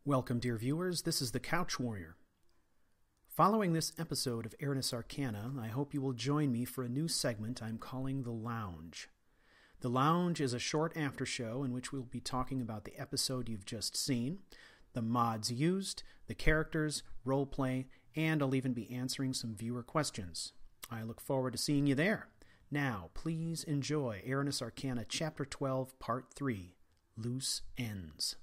Welcome, dear viewers. This is the CouchWarrior. Following this episode of Erinyes Arcana, I hope you will join me for a new segment I'm calling The Lounge. The Lounge is a short after show in which we'll be talking about the episode you've just seen, the mods used, the characters, roleplay, and I'll even be answering some viewer questions. I look forward to seeing you there. Now, please enjoy Erinyes Arcana Chapter 12, Part 3, Loose Ends.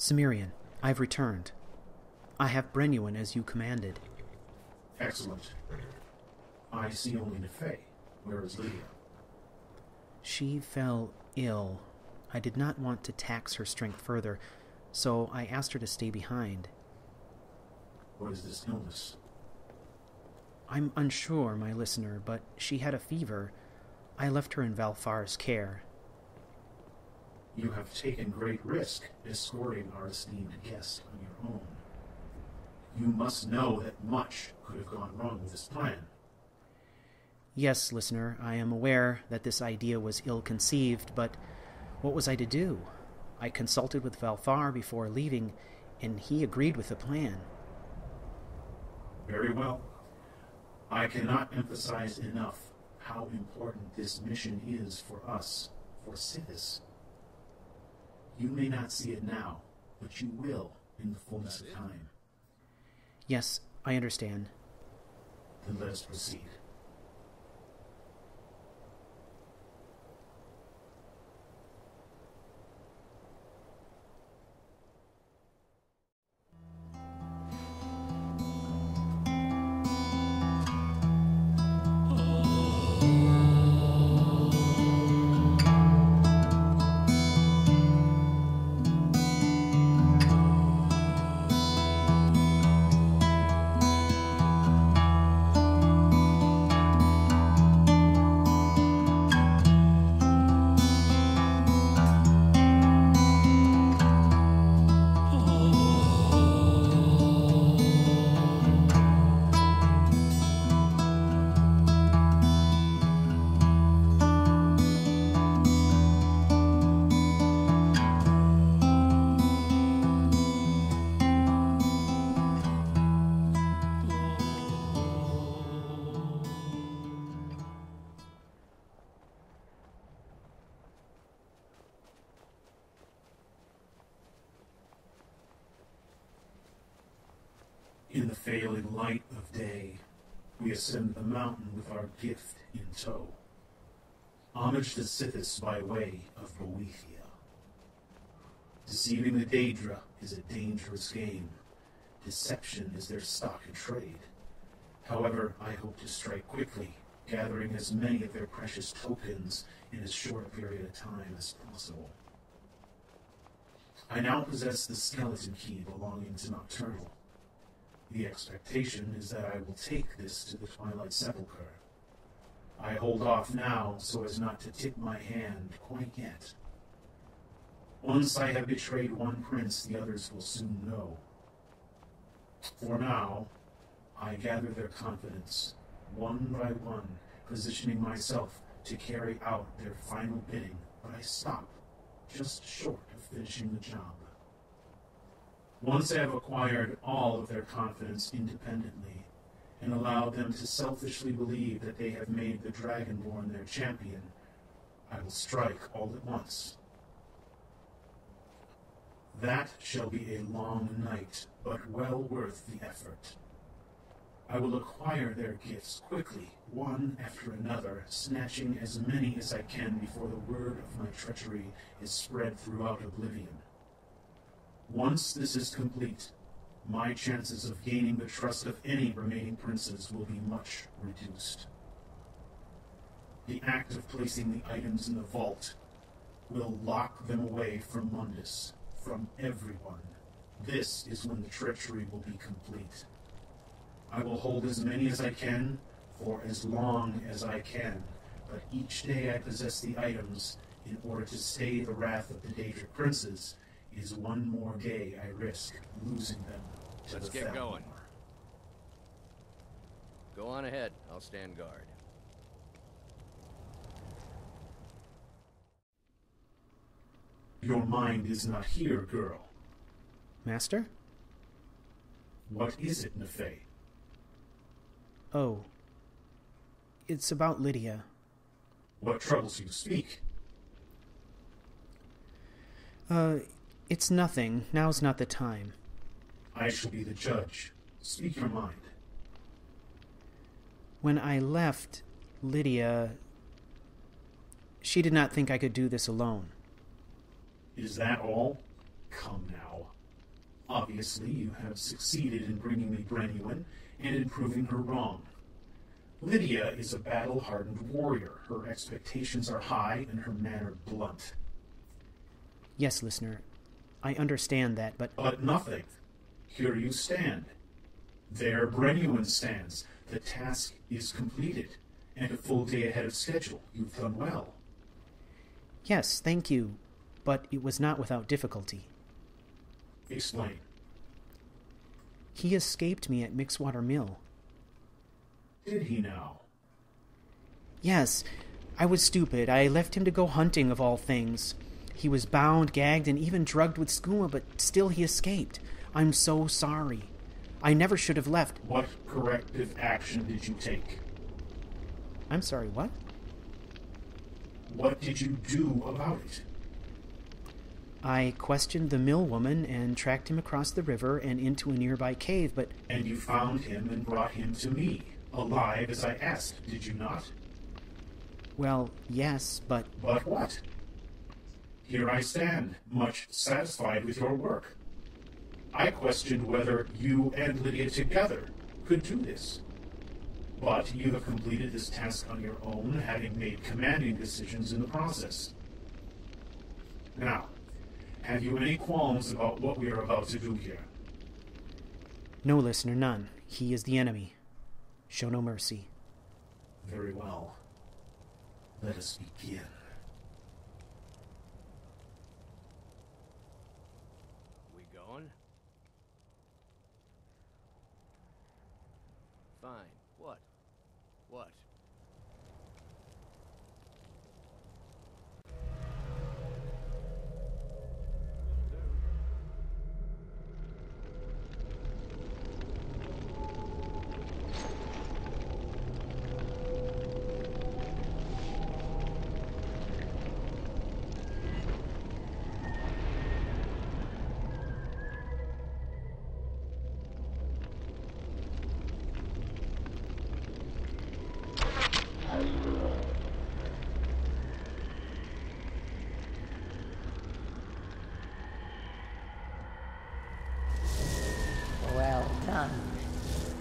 Cimmerian, I've returned. I have Brenuin as you commanded. Excellent. I see only Nefay. Where is Lydia? She fell ill. I did not want to tax her strength further, so I asked her to stay behind. What is this illness? I'm unsure, my listener, but she had a fever. I left her in Valfar's care. You have taken great risk escorting our esteemed guest on your own. You must know that much could have gone wrong with this plan. Yes, listener, I am aware that this idea was ill-conceived, but what was I to do? I consulted with Valfar before leaving, and he agreed with the plan. Very well. I cannot emphasize enough how important this mission is for us, for Sithis. You may not see it now, but you will in the fullness of time. Yes, I understand. Then let us proceed. In the failing light of day, we ascend the mountain with our gift in tow. Homage to Sithis by way of Boethia. Deceiving the Daedra is a dangerous game. Deception is their stock in trade. However, I hope to strike quickly, gathering as many of their precious tokens in as short a period of time as possible. I now possess the skeleton key belonging to Nocturnal. The expectation is that I will take this to the Twilight Sepulchre. I hold off now so as not to tip my hand quite yet. Once I have betrayed one prince, the others will soon know. For now, I gather their confidence, one by one, positioning myself to carry out their final bidding, but I stop, just short of finishing the job. Once I have acquired all of their confidence independently, and allowed them to selfishly believe that they have made the Dragonborn their champion, I will strike all at once. That shall be a long night, but well worth the effort. I will acquire their gifts quickly, one after another, snatching as many as I can before the word of my treachery is spread throughout Oblivion. Once this is complete, my chances of gaining the trust of any remaining princes will be much reduced. The act of placing the items in the vault will lock them away from Mundus, from everyone. This is when the treachery will be complete. I will hold as many as I can, for as long as I can, but each day I possess the items in order to stay the wrath of the Daedric princes is one more day I risk losing them to Let's the get Thalmor. going. Go on ahead. I'll stand guard. Your mind is not here, girl. Master? What is it, Nefeh? Oh. It's about Lydia. What troubles you? Speak. It's nothing. Now's not the time. I shall be the judge. Speak your mind. When I left, Lydia... She did not think I could do this alone. Is that all? Come now. Obviously, you have succeeded in bringing me Brenuin and in proving her wrong. Lydia is a battle-hardened warrior. Her expectations are high and her manner blunt. Yes, listener. I understand that, but... But nothing. Here you stand. There Brenuin stands. The task is completed, and a full day ahead of schedule. You've done well. Yes, thank you, but it was not without difficulty. Explain. He escaped me at Mixwater Mill. Did he now? Yes, I was stupid. I left him to go hunting, of all things. He was bound, gagged, and even drugged with skooma, but still he escaped. I'm so sorry. I never should have left. What corrective action did you take? I'm sorry, what? What did you do about it? I questioned the mill woman and tracked him across the river and into a nearby cave, but... And you found him and brought him to me, alive as I asked, did you not? Well, yes, but... But what? Here I stand, much satisfied with your work. I questioned whether you and Lydia together could do this. But you have completed this task on your own, having made commanding decisions in the process. Now, have you any qualms about what we are about to do here? No, listener, none. He is the enemy. Show no mercy. Very well. Let us begin. We going? Fine. What? What?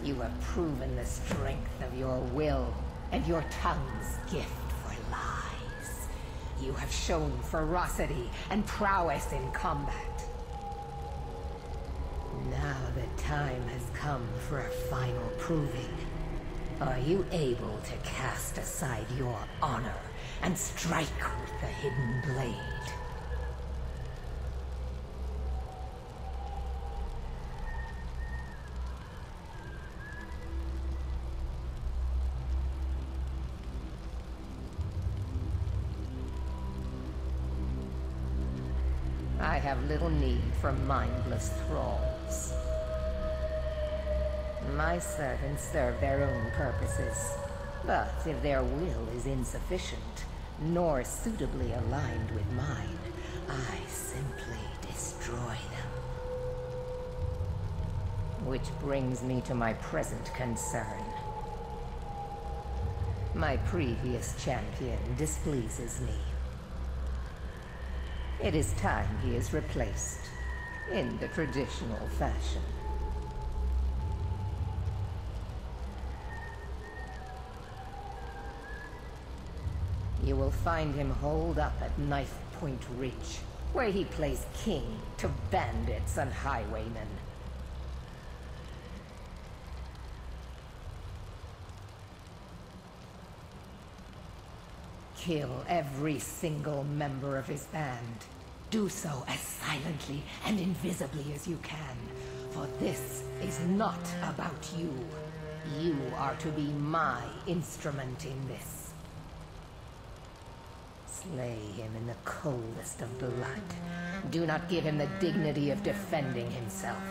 You have proven the strength of your will and your tongue's gift for lies. You have shown ferocity and prowess in combat. Now the time has come for a final proving. Are you able to cast aside your honor and strike with the hidden blade? I have little need for mindless thralls. My servants serve their own purposes, but if their will is insufficient, nor suitably aligned with mine, I simply destroy them. Which brings me to my present concern. My previous champion displeases me. It is time he is replaced, in the traditional fashion. You will find him holed up at Knife Point Ridge, where he plays king to bandits and highwaymen. Kill every single member of his band. Do so as silently and invisibly as you can, for this is not about you. You are to be my instrument in this. Slay him in the coldest of blood. Do not give him the dignity of defending himself.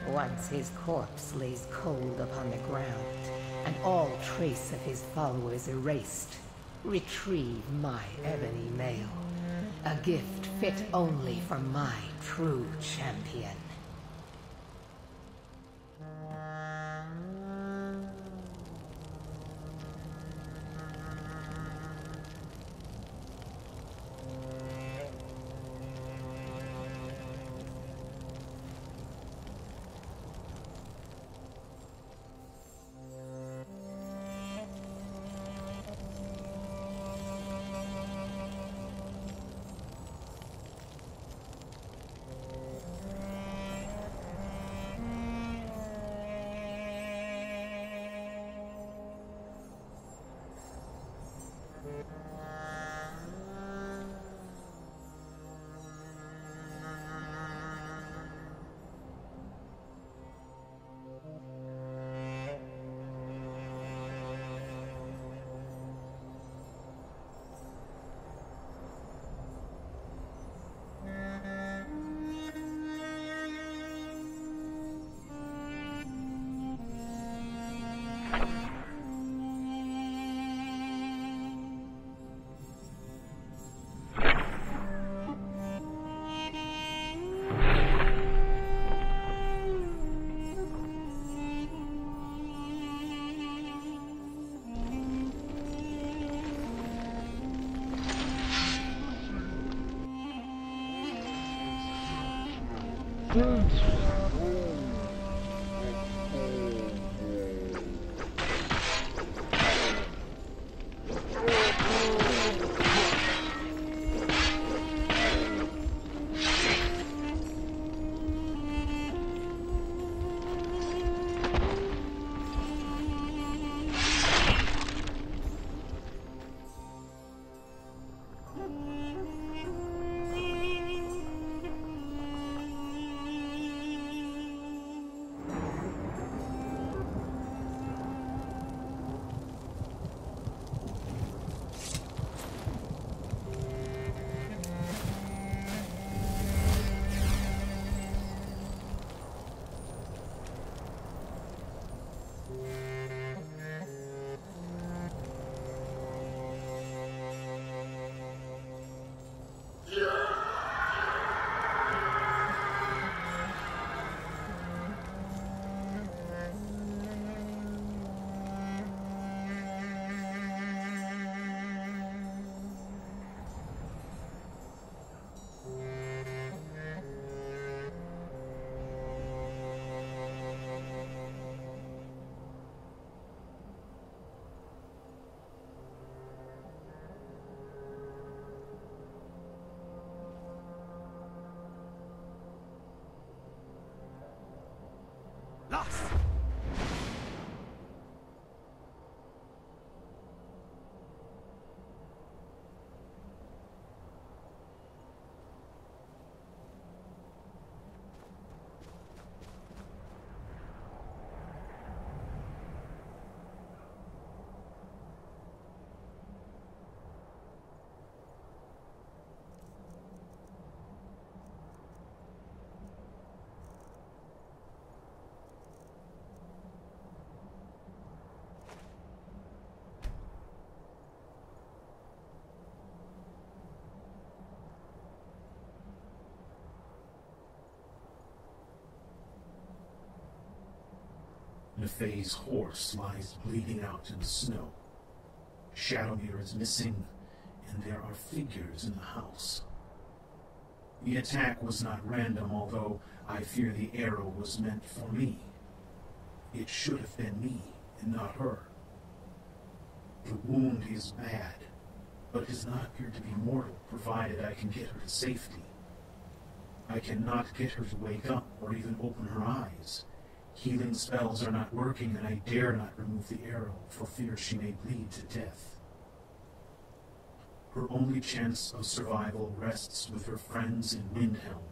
Once his corpse lays cold upon the ground, and all trace of his followers erased, retrieve my ebony mail, a gift fit only for my true champion. Nefe's horse lies bleeding out in the snow. Shadowmere is missing, and there are figures in the house. The attack was not random, although I fear the arrow was meant for me. It should have been me, and not her. The wound is bad, but does not appear to be mortal, provided I can get her to safety. I cannot get her to wake up, or even open her eyes. Healing spells are not working, and I dare not remove the arrow, for fear she may bleed to death. Her only chance of survival rests with her friends in Windhelm.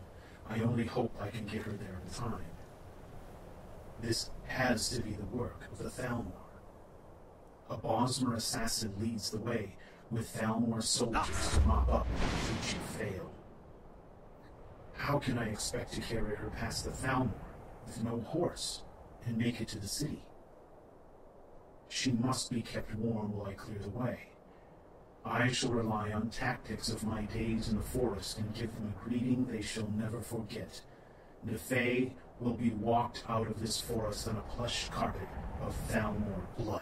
I only hope I can get her there in time. This has to be the work of the Thalmor. A Bosmer assassin leads the way, with Thalmor soldiers to mop up should she fail. How can I expect to carry her past the Thalmor with no horse and make it to the city? She must be kept warm while I clear the way. I shall rely on tactics of my days in the forest and give them a greeting they shall never forget. Nefe will be walked out of this forest on a plush carpet of Thalmor blood.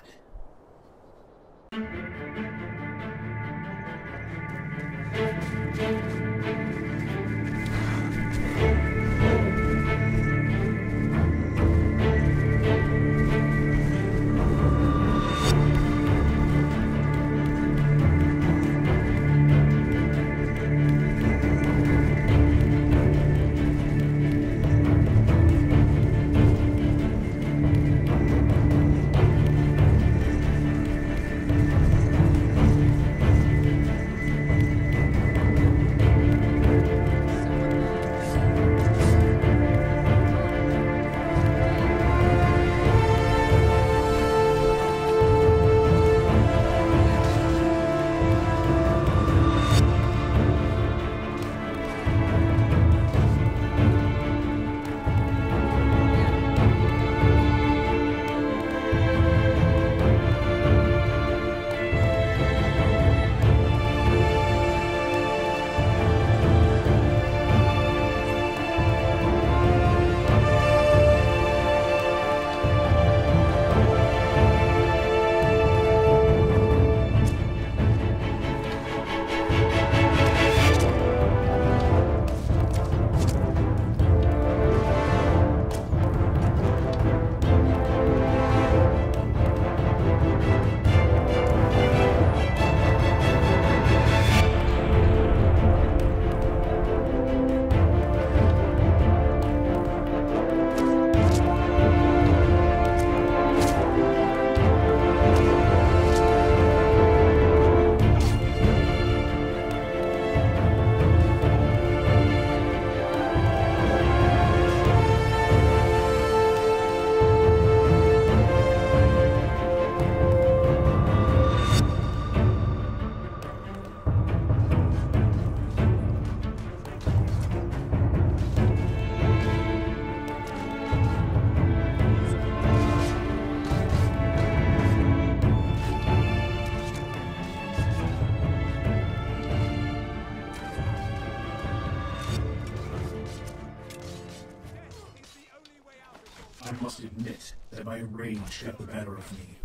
I must admit that my rage got the better of me.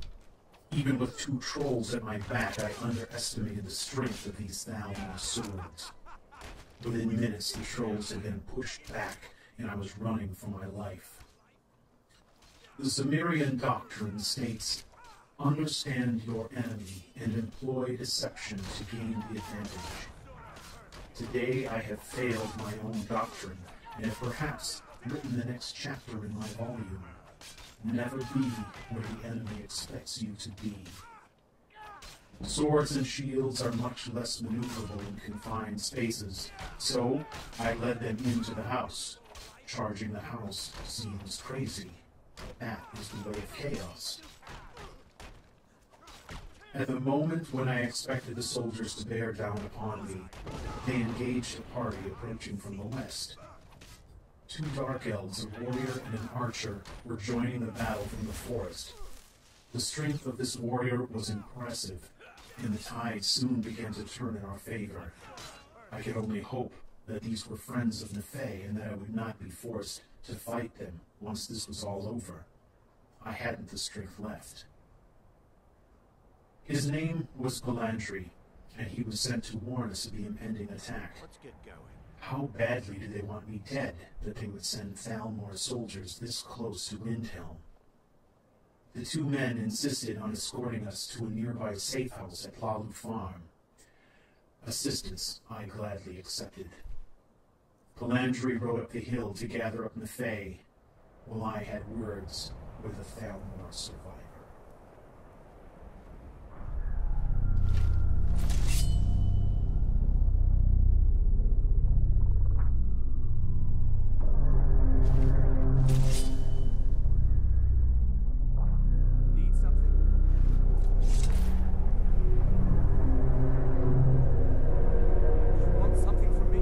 Even with 2 trolls at my back, I underestimated the strength of these Thalmor swords. Within minutes, the trolls had been pushed back, and I was running for my life. The Cimmerian doctrine states, understand your enemy and employ deception to gain the advantage. Today I have failed my own doctrine, and have perhaps written the next chapter in my volume. Never be where the enemy expects you to be. Swords and shields are much less maneuverable in confined spaces, so I led them into the house. Charging the house seems crazy, but that is the way of chaos. At the moment when I expected the soldiers to bear down upon me, they engaged a party approaching from the west. 2 dark elves, a warrior and an archer, were joining the battle from the forest. The strength of this warrior was impressive, and the tide soon began to turn in our favor. I could only hope that these were friends of Nefe and that I would not be forced to fight them once this was all over. I hadn't the strength left. His name was Palandri, and he was sent to warn us of the impending attack. Let's get going. How badly did they want me dead that they would send Thalmor soldiers this close to Windhelm? The two men insisted on escorting us to a nearby safe house at Plalu Farm. Assistance I gladly accepted. Palandri rode up the hill to gather up Nefay, while I had words with a Thalmor survivor. Need something? You want something from me?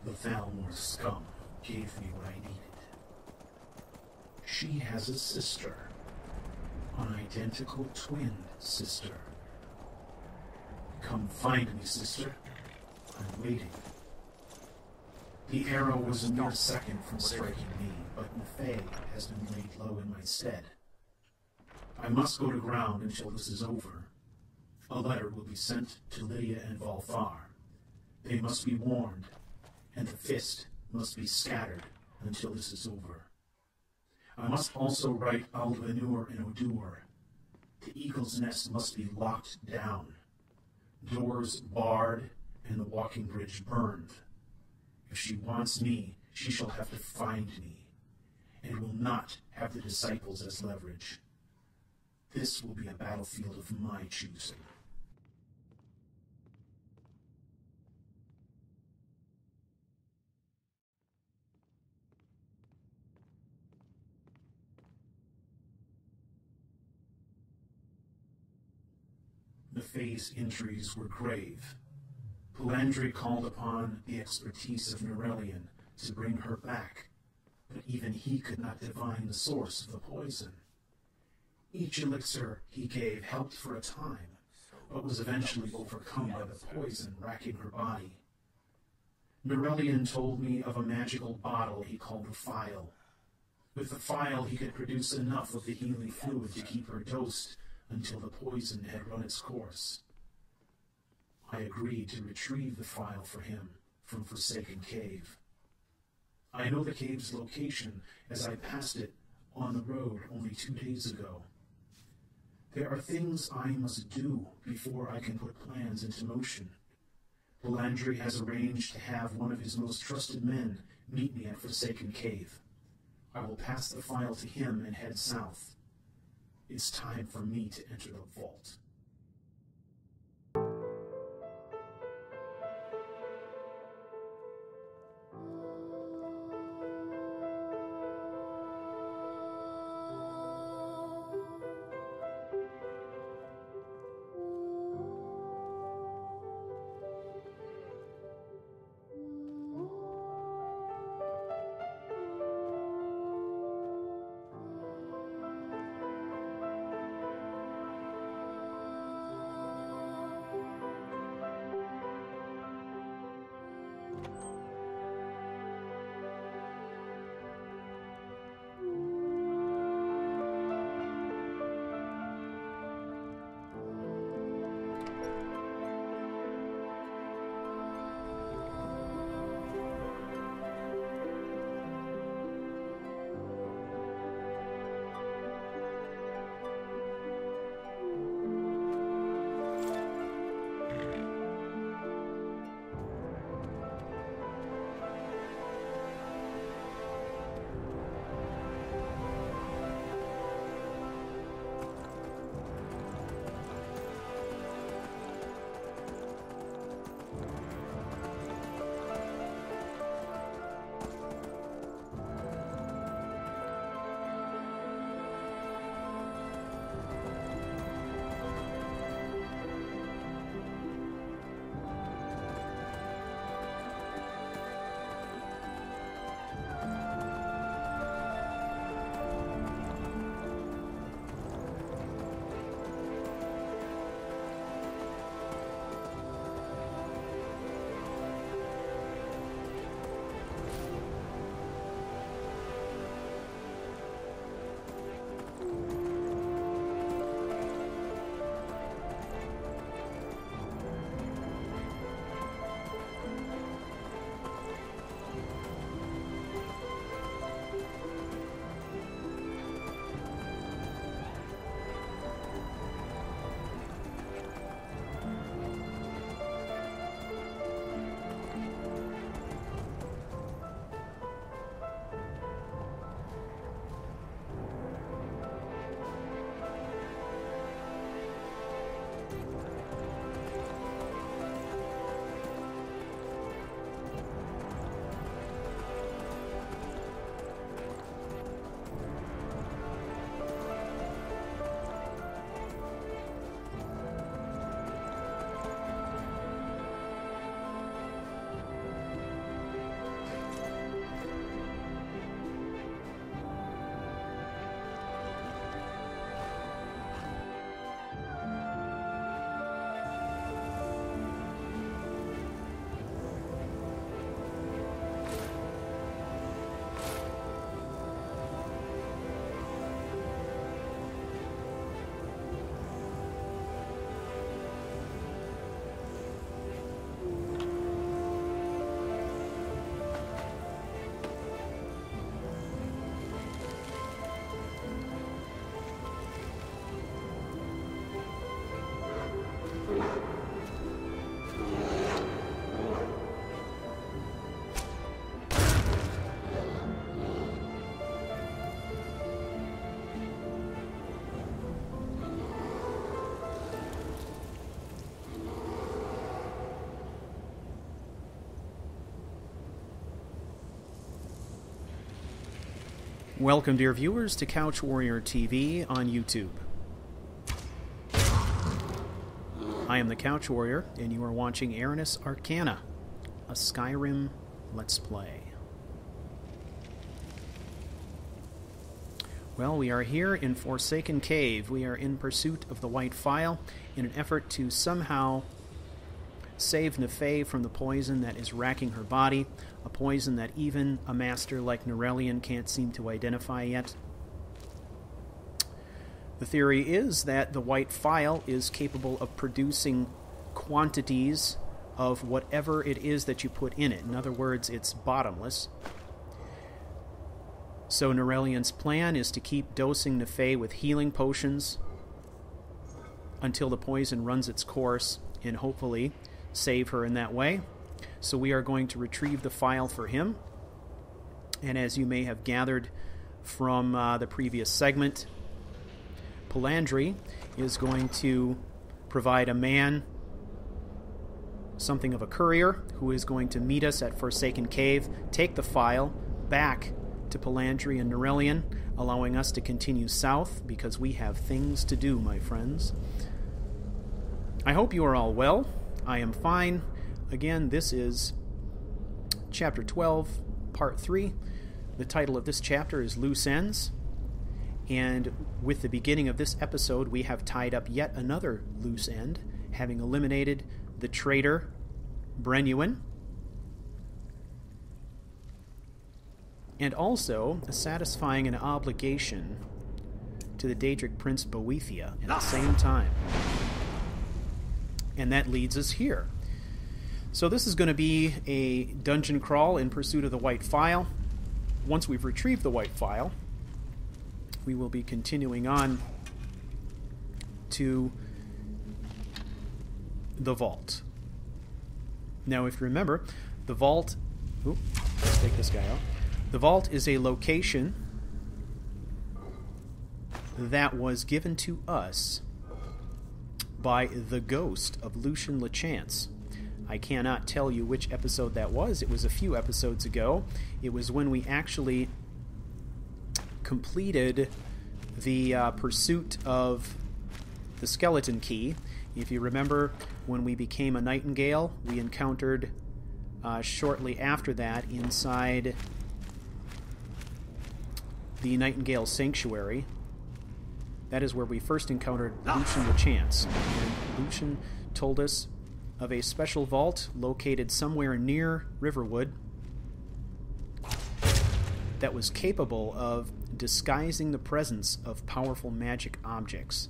The Thalmor scum gave me what I needed. She has a sister. An identical twin sister. Come find me, sister. I'm waiting. The arrow was a mere second from striking me, but Nefay has been laid low in my stead. I must go to ground until this is over. A letter will be sent to Lydia and Valthar. They must be warned, and the fist must be scattered until this is over. I must also write Aldvenur and Odur. The Eagle's Nest must be locked down, doors barred, and the walking bridge burned. If she wants me, she shall have to find me, and will not have the disciples as leverage. This will be a battlefield of my choosing. Nefay's injuries were grave. Palandri called upon the expertise of Nerelian to bring her back, but even he could not divine the source of the poison. Each elixir he gave helped for a time, but was eventually overcome by the poison racking her body. Nerelian told me of a magical bottle he called a Phial. With the Phial he could produce enough of the healing fluid to keep her dosed until the poison had run its course. I agreed to retrieve the Phial for him from Forsaken Cave. I know the cave's location as I passed it on the road only 2 days ago. There are things I must do before I can put plans into motion. Palandri has arranged to have one of his most trusted men meet me at Forsaken Cave. I will pass the Phial to him and head south. It's time for me to enter the vault. Welcome, dear viewers, to CouchWarrior TV on YouTube. I am the CouchWarrior, and you are watching Erinyes Arcana, a Skyrim Let's Play. Well, we are here in Forsaken Cave. We are in pursuit of the White Phial in an effort to somehow save Nefei from the poison that is racking her body, a poison that even a master like Norelian can't seem to identify yet. The theory is that the White Phial is capable of producing quantities of whatever it is that you put in it. In other words, it's bottomless. So Norelian's plan is to keep dosing Nefei with healing potions until the poison runs its course, and hopefully save her in that way. So we are going to retrieve the Phial for him. And as you may have gathered from the previous segment, Palandri is going to provide a man, something of a courier, who is going to meet us at Forsaken Cave, take the Phial back to Palandri and Norelian, allowing us to continue south, because we have things to do, my friends. I hope you are all well. I am fine. Again, this is Chapter 12, Part 3. The title of this chapter is Loose Ends. And with the beginning of this episode, we have tied up yet another loose end, having eliminated the traitor, Brenuin, and also satisfying an obligation to the Daedric Prince Boethia at the same time. And that leads us here. So this is going to be a dungeon crawl in pursuit of the White Phial. Once we've retrieved the White Phial, we will be continuing on to the vault. Now, if you remember, the vault... Ooh, let's take this guy out. The vault is a location that was given to us by the ghost of Lucian Lachance. I cannot tell you which episode that was. It was a few episodes ago. It was when we actually completed the pursuit of the skeleton key. If you remember, when we became a nightingale, we encountered shortly after that inside the Nightingale Sanctuary. That is where we first encountered Lucian Lachance. And Lucian told us of a special vault located somewhere near Riverwood that was capable of disguising the presence of powerful magic objects.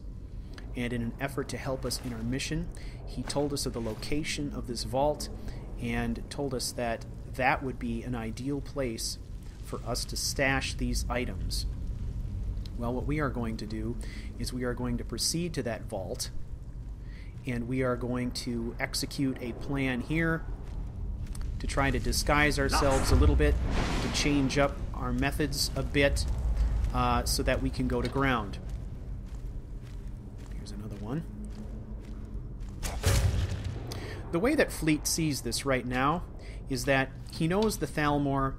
And in an effort to help us in our mission, he told us of the location of this vault and told us that that would be an ideal place for us to stash these items. Well, what we are going to do is we are going to proceed to that vault, and we are going to execute a plan here to try to disguise ourselves a little bit, to change up our methods a bit, so that we can go to ground. Here's another one. The way that Fleet sees this right now is that he knows the Thalmor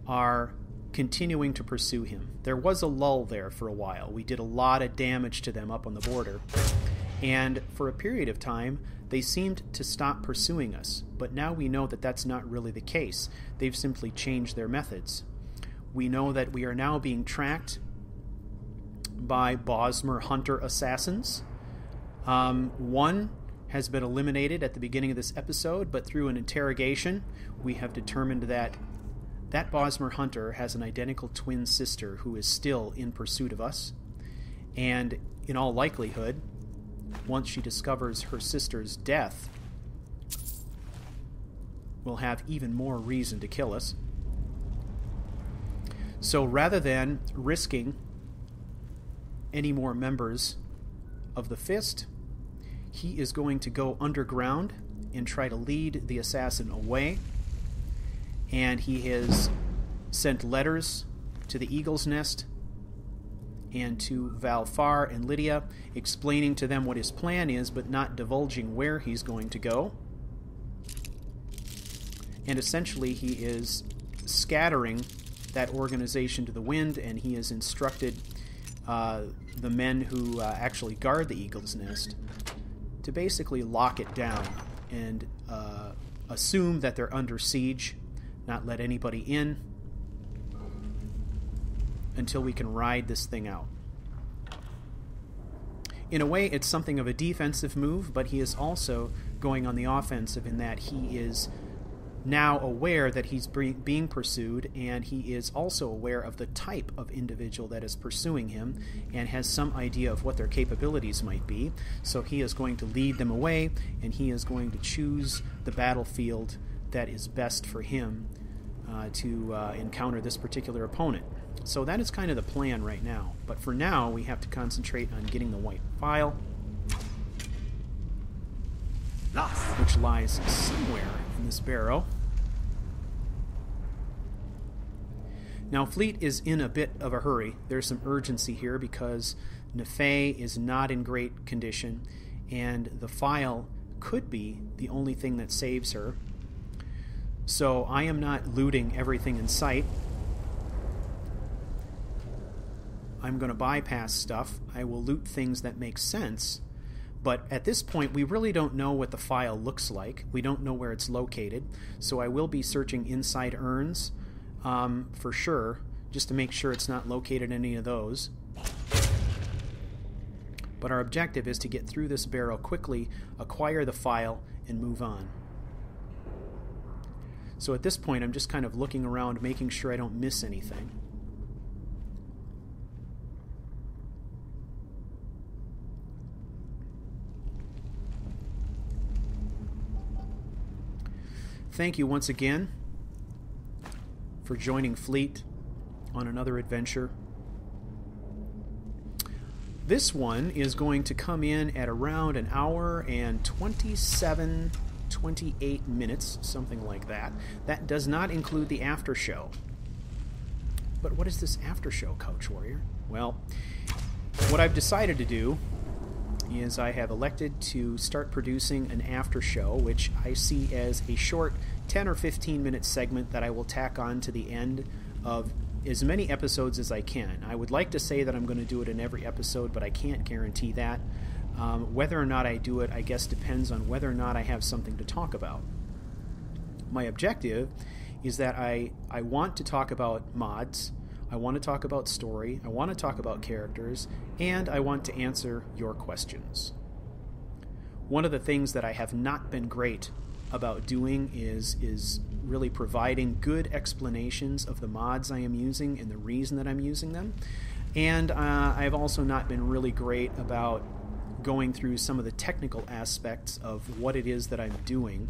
are continuing to pursue him. There was a lull there for a while. We did a lot of damage to them up on the border. And for a period of time, they seemed to stop pursuing us. But now we know that that's not really the case. They've simply changed their methods. We know that we are now being tracked by Bosmer hunter assassins. One has been eliminated at the beginning of this episode, but through an interrogation, we have determined that that Bosmer hunter has an identical twin sister who is still in pursuit of us. And in all likelihood, once she discovers her sister's death, will have even more reason to kill us. So rather than risking any more members of the Fist, he is going to go underground and try to lead the assassin away. And he has sent letters to the Eagle's Nest and to Valfar and Lydia, explaining to them what his plan is, but not divulging where he's going to go. And essentially he is scattering that organization to the wind, and he has instructed the men who actually guard the Eagle's Nest to basically lock it down and assume that they're under siege, not let anybody in until we can ride this thing out. In a way, it's something of a defensive move, but he is also going on the offensive in that he is now aware that he's being pursued, and he is also aware of the type of individual that is pursuing him and has some idea of what their capabilities might be. So he is going to lead them away, and he is going to choose the battlefield that is best for him to encounter this particular opponent. So that is kind of the plan right now. But for now, we have to concentrate on getting the white Phial, which lies somewhere in this barrow. Now, Fleet is in a bit of a hurry. There's some urgency here because Nefay is not in great condition, and the Phial could be the only thing that saves her. So I am not looting everything in sight. I'm going to bypass stuff. I will loot things that make sense. But at this point, we really don't know what the Phial looks like. We don't know where it's located. So I will be searching inside urns for sure, just to make sure it's not located in any of those. But our objective is to get through this barrow quickly, acquire the Phial, and move on. So at this point, I'm just kind of looking around, making sure I don't miss anything. Thank you once again for joining Fleet on another adventure. This one is going to come in at around an hour and 28 minutes, something like that. That does not include the after show. But what is this after show, CouchWarrior? Well, what I've decided to do is I have elected to start producing an after show, which I see as a short 10 or 15 minute segment that I will tack on to the end of as many episodes as I can. I would like to say that I'm going to do it in every episode, but I can't guarantee that. Whether or not I do it, I guess, depends on whether or not I have something to talk about. My objective is that I want to talk about mods, I want to talk about story, I want to talk about characters, and I want to answer your questions. One of the things that I have not been great about doing is really providing good explanations of the mods I am using and the reason that I'm using them. And I've also not been really great about going through some of the technical aspects of what it is that I'm doing.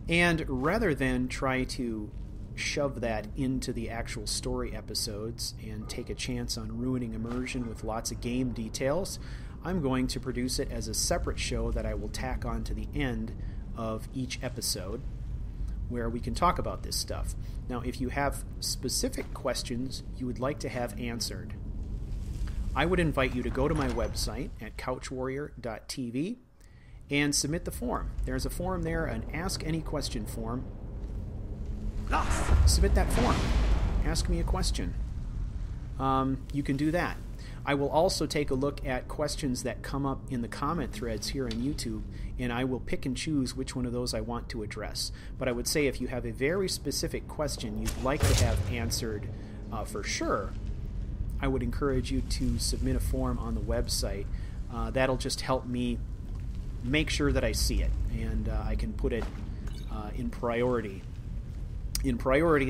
And rather than try to shove that into the actual story episodes and take a chance on ruining immersion with lots of game details, I'm going to produce it as a separate show that I will tack on to the end of each episode, where we can talk about this stuff. Now, if you have specific questions you would like to have answered, I would invite you to go to my website at CouchWarrior.tv and submit the form. There's a form there, an Ask Any Question form. Submit that form. Ask me a question. You can do that. I will also take a look at questions that come up in the comment threads here on YouTube, and I will pick and choose which one of those I want to address. But I would say if you have a very specific question you'd like to have answered for sure, I would encourage you to submit a form on the website. That'll just help me make sure that I see it, and I can put it in priority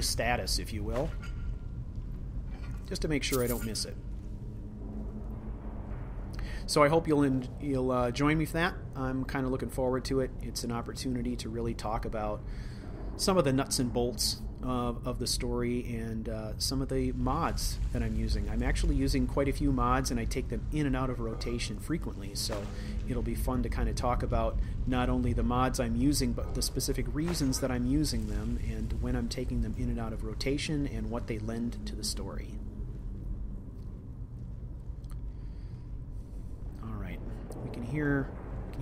status, if you will, just to make sure I don't miss it. So I hope you'll join me for that. I'm kind of looking forward to it. It's an opportunity to really talk about some of the nuts and bolts of the story and some of the mods that I'm using. I'm actually using quite a few mods, and I take them in and out of rotation frequently, so it'll be fun to kind of talk about not only the mods I'm using, but the specific reasons that I'm using them and when I'm taking them in and out of rotation and what they lend to the story. Alright, we can hear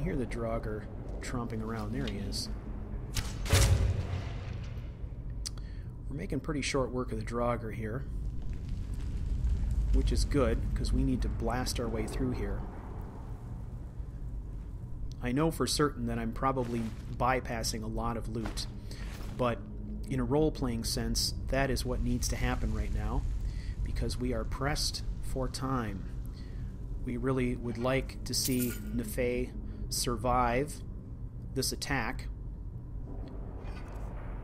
the Draugr tromping around. There he is. We're making pretty short work of the Draugr here, which is good, because we need to blast our way through here. I know for certain that I'm probably bypassing a lot of loot, but in a role-playing sense, that is what needs to happen right now, because we are pressed for time. We really would like to see Nefei survive this attack.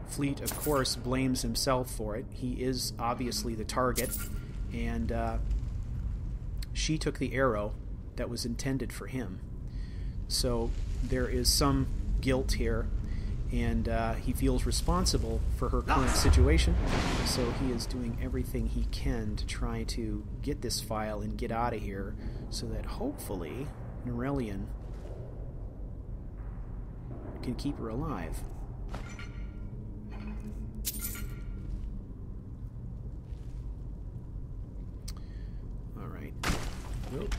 Fleet, of course, blames himself for it. He is obviously the target, and she took the arrow that was intended for him. So there is some guilt here, and he feels responsible for her current situation, so he is doing everything he can to try to get this Phial and get out of here, so that hopefully Norelian can keep her alive. Alright. Nope.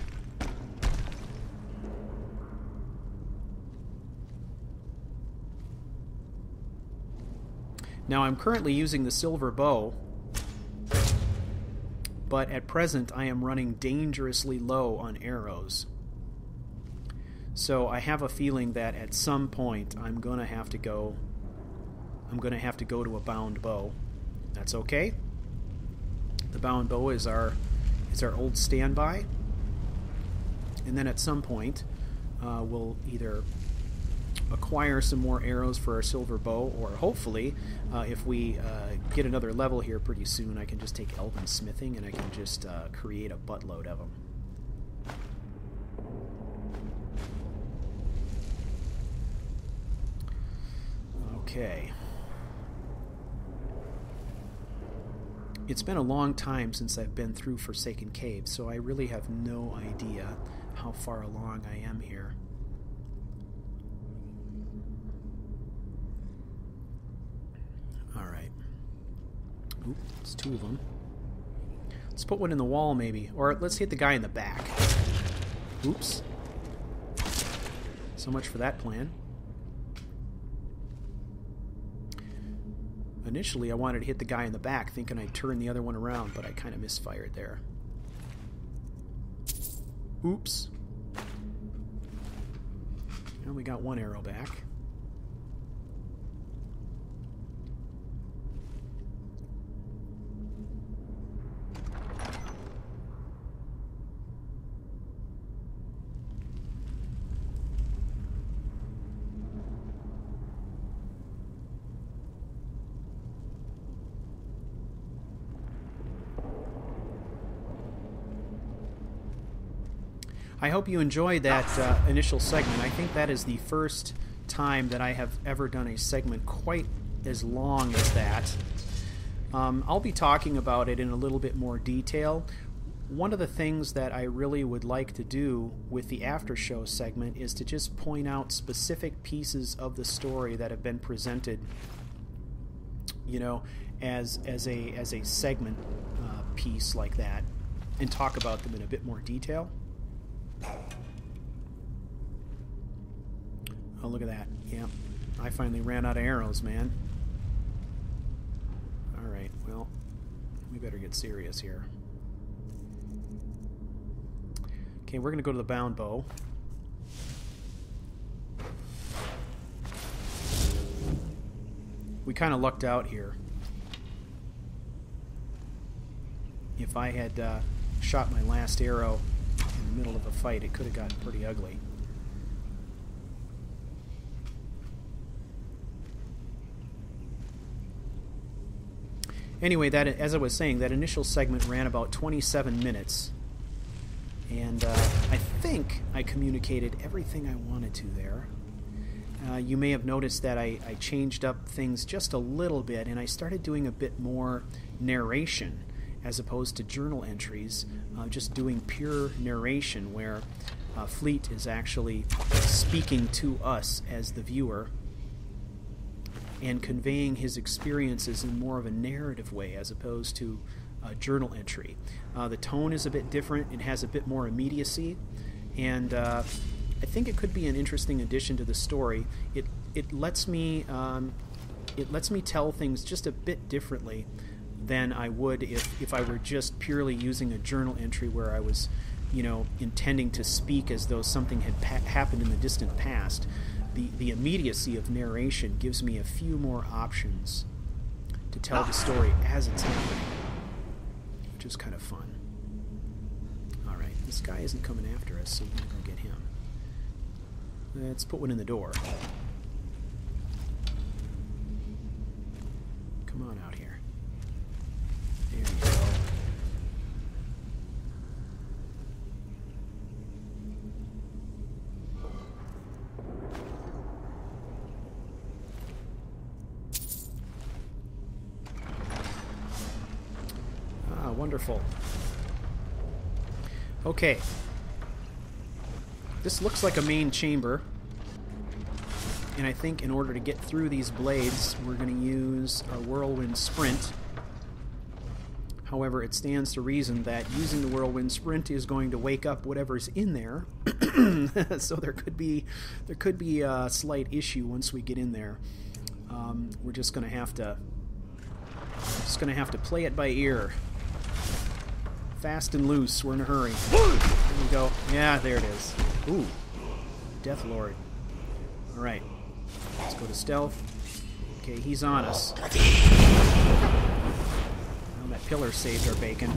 Now, I'm currently using the silver bow, but at present I am running dangerously low on arrows. So I have a feeling that at some point I'm going to have to go to a bound bow. That's okay. The bound bow is our old standby. And then at some point we'll either acquire some more arrows for our silver bow, or hopefully if we get another level here pretty soon, I can just take elven smithing and I can just create a buttload of them. Okay. It's been a long time since I've been through Forsaken Caves, so I really have no idea how far along I am here. Alright. Oop, it's two of them. Let's put one in the wall, maybe. Or let's hit the guy in the back. Oops. So much for that plan. Initially, I wanted to hit the guy in the back, thinking I'd turn the other one around, but I kind of misfired there. Oops. I only got one arrow back. I hope you enjoyed that initial segment. I think that is the first time that I have ever done a segment quite as long as that. I'll be talking about it in a little bit more detail. One of the things that I really would like to do with the after show segment is to just point out specific pieces of the story that have been presented, you know, as a segment piece like that, and talk about them in a bit more detail. Oh, look at that. Yeah, I finally ran out of arrows, man. Alright, well, we better get serious here. Okay, we're going to go to the bound bow. We kind of lucked out here. If I had shot my last arrow in the middle of a fight, it could have gotten pretty ugly. Anyway, that, as I was saying, that initial segment ran about 27 minutes. And I think I communicated everything I wanted to there. You may have noticed that I changed up things just a little bit, and I started doing a bit more narration as opposed to journal entries, just doing pure narration where Fleet is actually speaking to us as the viewer and conveying his experiences in more of a narrative way as opposed to a journal entry. The tone is a bit different, it has a bit more immediacy, and I think it could be an interesting addition to the story. It lets me it lets me tell things just a bit differently than I would if I were just purely using a journal entry where I was, you know, intending to speak as though something had happened in the distant past. The immediacy of narration gives me a few more options to tell the story as it's happening, which is kind of fun. Alright, this guy isn't coming after us, so we're going to go get him. Let's put one in the door. Come on out here. There you go. Ah, wonderful. Okay. This looks like a main chamber. And I think in order to get through these blades, we're going to use our Whirlwind Sprint. However, it stands to reason that using the Whirlwind Sprint is going to wake up whatever's in there. So there could be a slight issue once we get in there. We're just going to have to play it by ear. Fast and loose. We're in a hurry. There we go. Yeah, there it is. Ooh, Death Lord. All right. Let's go to stealth. Okay, he's on us. Well, that pillar saved our bacon.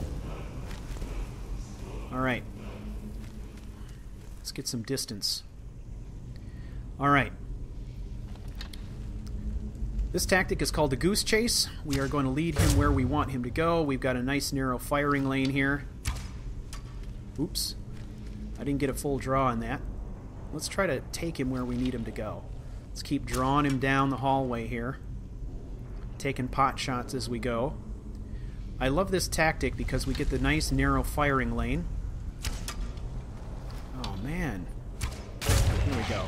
Alright. Let's get some distance. Alright. This tactic is called the Goose Chase. We are going to lead him where we want him to go. We've got a nice narrow firing lane here. Oops. I didn't get a full draw on that. Let's try to take him where we need him to go. Let's keep drawing him down the hallway here. Taking pot shots as we go. I love this tactic because we get the nice narrow firing lane. Oh man. Here we go.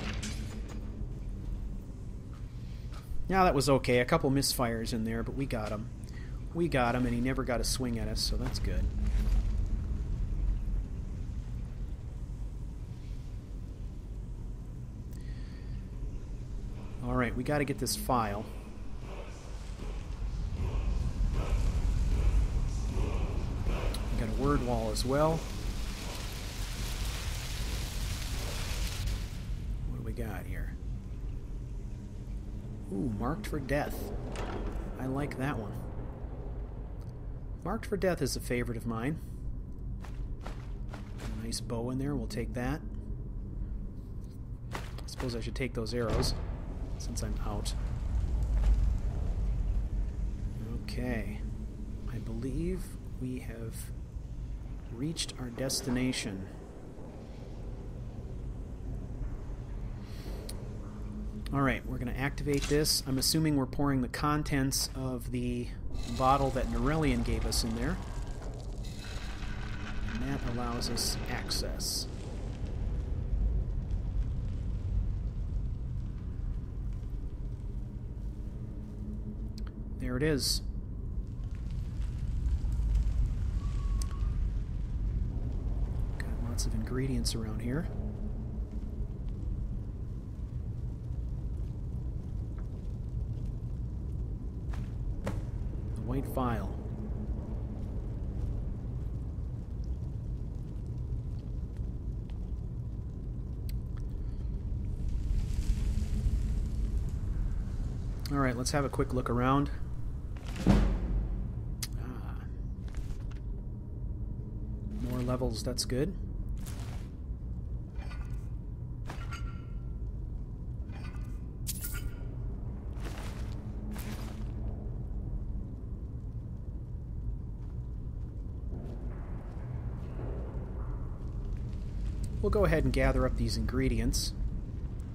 Now that was okay. A couple misfires in there, but we got him. We got him, and he never got a swing at us, so that's good. Alright, we got to get this Phial. We got a word wall as well. What do we got here? Ooh, Marked for Death. I like that one. Marked for Death is a favorite of mine. Got a nice bow in there, we'll take that. I suppose I should take those arrows, since I'm out. Okay. I believe we have reached our destination. Alright, we're going to activate this. I'm assuming we're pouring the contents of the bottle that Norelian gave us in there. And that allows us access. There it is. Got lots of ingredients around here. The white Phial. Alright, let's have a quick look around. More levels, that's good. We'll go ahead and gather up these ingredients.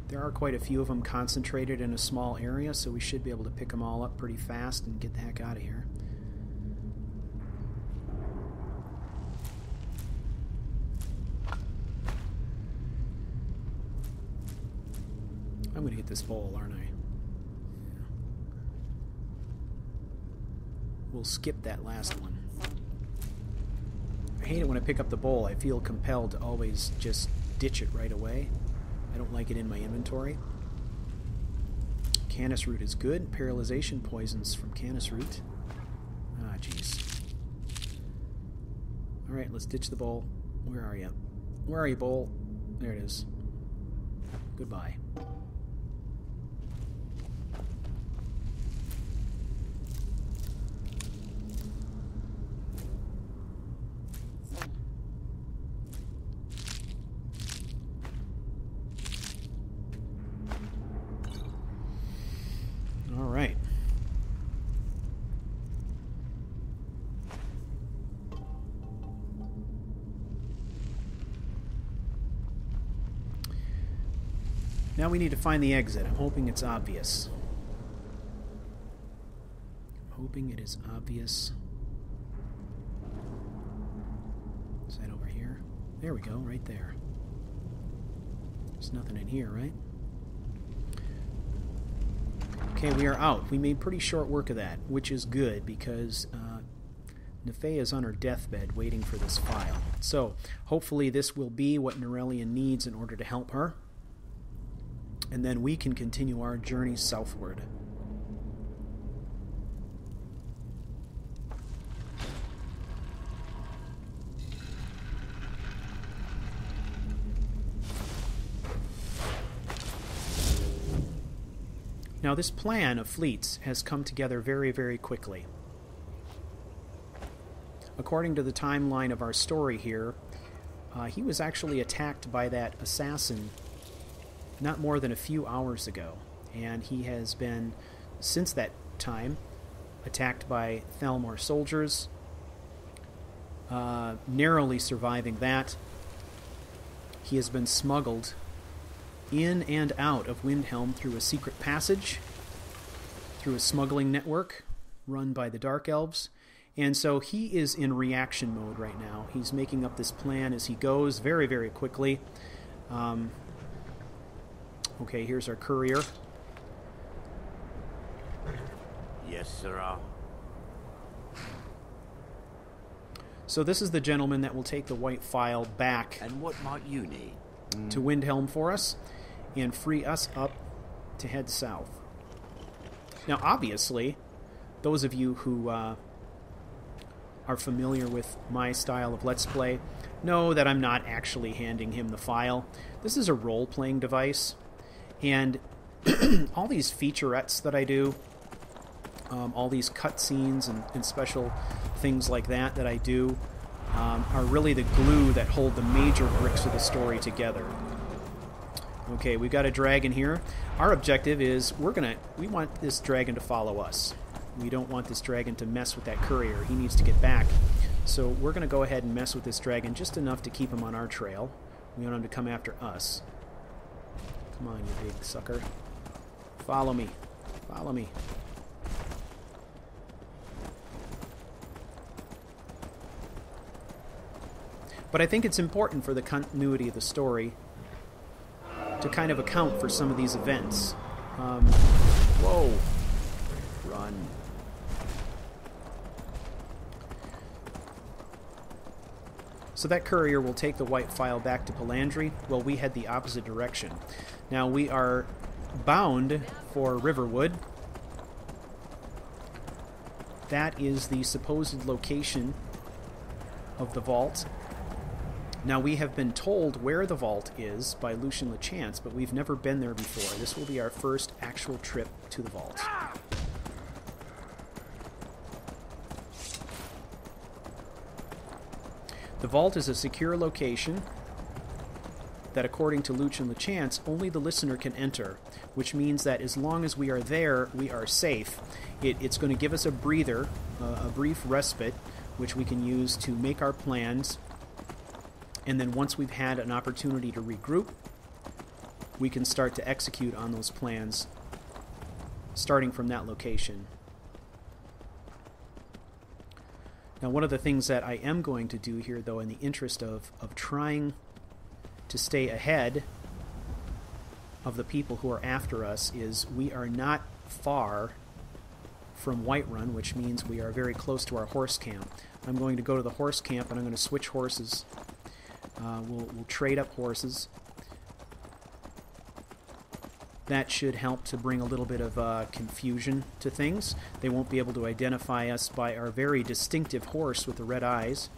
There are quite a few of them concentrated in a small area, so we should be able to pick them all up pretty fast and get the heck out of here. I'm going to get this bowl, aren't I? Yeah. We'll skip that last one. I hate it when I pick up the bowl. I feel compelled to always just ditch it right away. I don't like it in my inventory. Canis root is good. Paralyzation poisons from Canis root. Ah, jeez. Alright, let's ditch the bowl. Where are you? Where are you, bowl? There it is. Goodbye. All right. Now we need to find the exit. I'm hoping it's obvious. I'm hoping it is obvious. Is that over here? There we go, right there. There's nothing in here, right? Okay, we are out. We made pretty short work of that, which is good because Nefea is on her deathbed waiting for this Phial. So, hopefully this will be what Nerelian needs in order to help her. And then we can continue our journey southward. Now this plan of fleets has come together very, very quickly. According to the timeline of our story here, he was actually attacked by that assassin not more than a few hours ago, and he has been, since that time, attacked by Thalmor soldiers, narrowly surviving that. He has been smuggled in and out of Windhelm through a secret passage, through a smuggling network run by the Dark Elves, and so he is in reaction mode right now. He's making up this plan as he goes very, very quickly. Okay, here's our courier. Yes, sirrah. So this is the gentleman that will take the white Phial back And what might you need? to Windhelm for us and free us up to head south. Now, obviously, those of you who are familiar with my style of Let's Play know that I'm not actually handing him the Phial. This is a role-playing device. And all these featurettes that I do, all these cutscenes and special things like that I do, are really the glue that hold the major bricks of the story together. Okay, we've got a dragon here. Our objective is we want this dragon to follow us. We don't want this dragon to mess with that courier. He needs to get back. So we're going to go ahead and mess with this dragon just enough to keep him on our trail. We want him to come after us. Come on, you big sucker. Follow me. Follow me. But I think it's important for the continuity of the story to kind of account for some of these events. Whoa. Run. So that courier will take the white Phial back to Palandri. Well, we head the opposite direction. Now we are bound for Riverwood. That is the supposed location of the vault. Now we have been told where the vault is by Lucian LeChance, but we've never been there before. This will be our first actual trip to the vault. The vault is a secure location that, according to Lucian LeChance, only the listener can enter, which means that as long as we are there, we are safe. It's going to give us a breather, a brief respite, which we can use to make our plans, and then once we've had an opportunity to regroup, we can start to execute on those plans, starting from that location. Now, one of the things that I am going to do here, though, in the interest of trying to stay ahead of the people who are after us, is we are not far from Whiterun, which means we are very close to our horse camp. I'm going to go to the horse camp, and I'm going to switch horses. We'll trade up horses. That should help to bring a little bit of confusion to things. They won't be able to identify us by our very distinctive horse with the red eyes.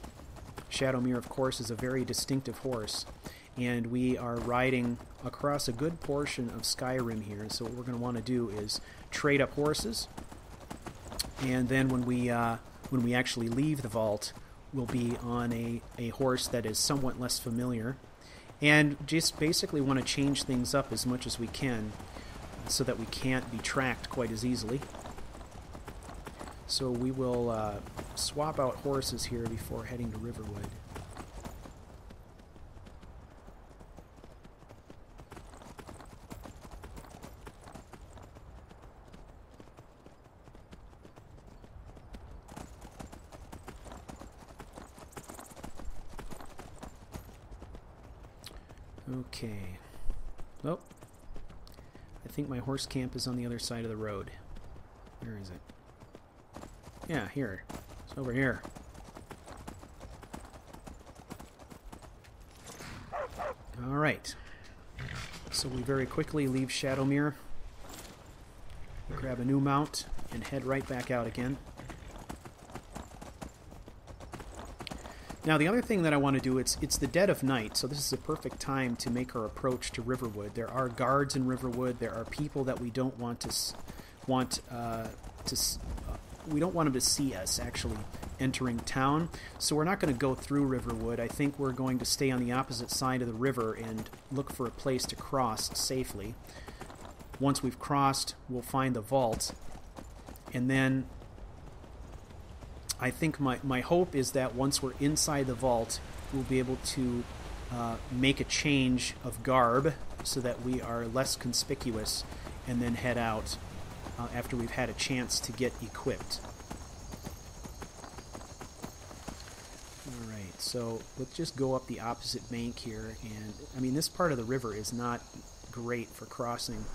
Shadowmere, of course, is a very distinctive horse. And we are riding across a good portion of Skyrim here. So what we're going to want to do is trade up horses. And then when we actually leave the vault, we'll be on a horse that is somewhat less familiar. And just basically want to change things up as much as we can so that we can't be tracked quite as easily. So we will swap out horses here before heading to Riverwood. Okay. Oh. I think my horse camp is on the other side of the road. Where is it? Yeah, here. It's over here. Alright. So we very quickly leave Shadowmere, grab a new mount, and head right back out again. Now, the other thing that I want to do, it's the dead of night, so this is a perfect time to make our approach to Riverwood. There are guards in Riverwood. There are people that we don't want we don't want them to see us actually entering town. So we're not going to go through Riverwood. I think we're going to stay on the opposite side of the river and look for a place to cross safely. Once we've crossed, we'll find the vault, and then I think my hope is that once we're inside the vault, we'll be able to make a change of garb so that we are less conspicuous, and then head out after we've had a chance to get equipped. Alright, so let's just go up the opposite bank here, and I mean, this part of the river is not great for crossing,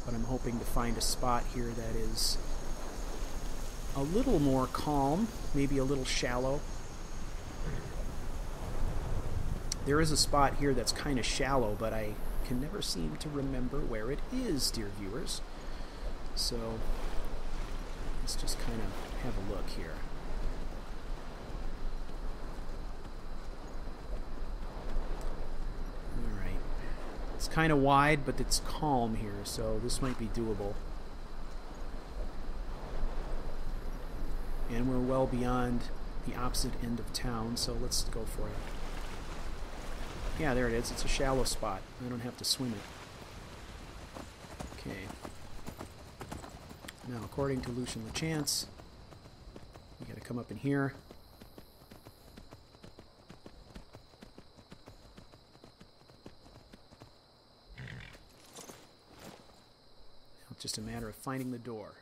but I'm hoping to find a spot here that is a little more calm, maybe a little shallow. There is a spot here that's kind of shallow, but I can never seem to remember where it is, dear viewers. So let's just kind of have a look here. Alright. It's kind of wide, but it's calm here, so this might be doable. And we're well beyond the opposite end of town, so let's go for it. Yeah, there it is. It's a shallow spot. I don't have to swim it. Okay. Now, according to Lucian LeChance, we gotta come up in here. Now it's just a matter of finding the door.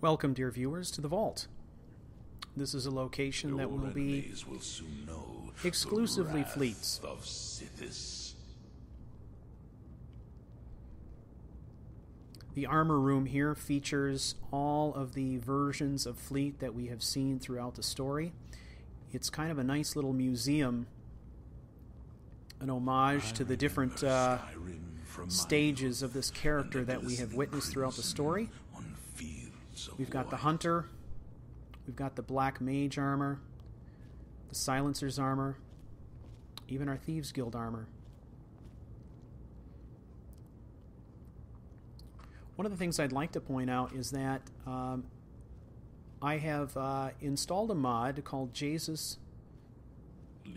Welcome, dear viewers, to the Vault. This is a location that will be exclusively fleets. Of Sithis. The armor room here features all of the versions of fleet that we have seen throughout the story. It's kind of a nice little museum, an homage to the different stages of this character that we have witnessed throughout the story. We've got the Hunter, we've got the Black Mage armor, the Silencer's armor, even our Thieves Guild armor. One of the things I'd like to point out is that I have installed a mod called Jesus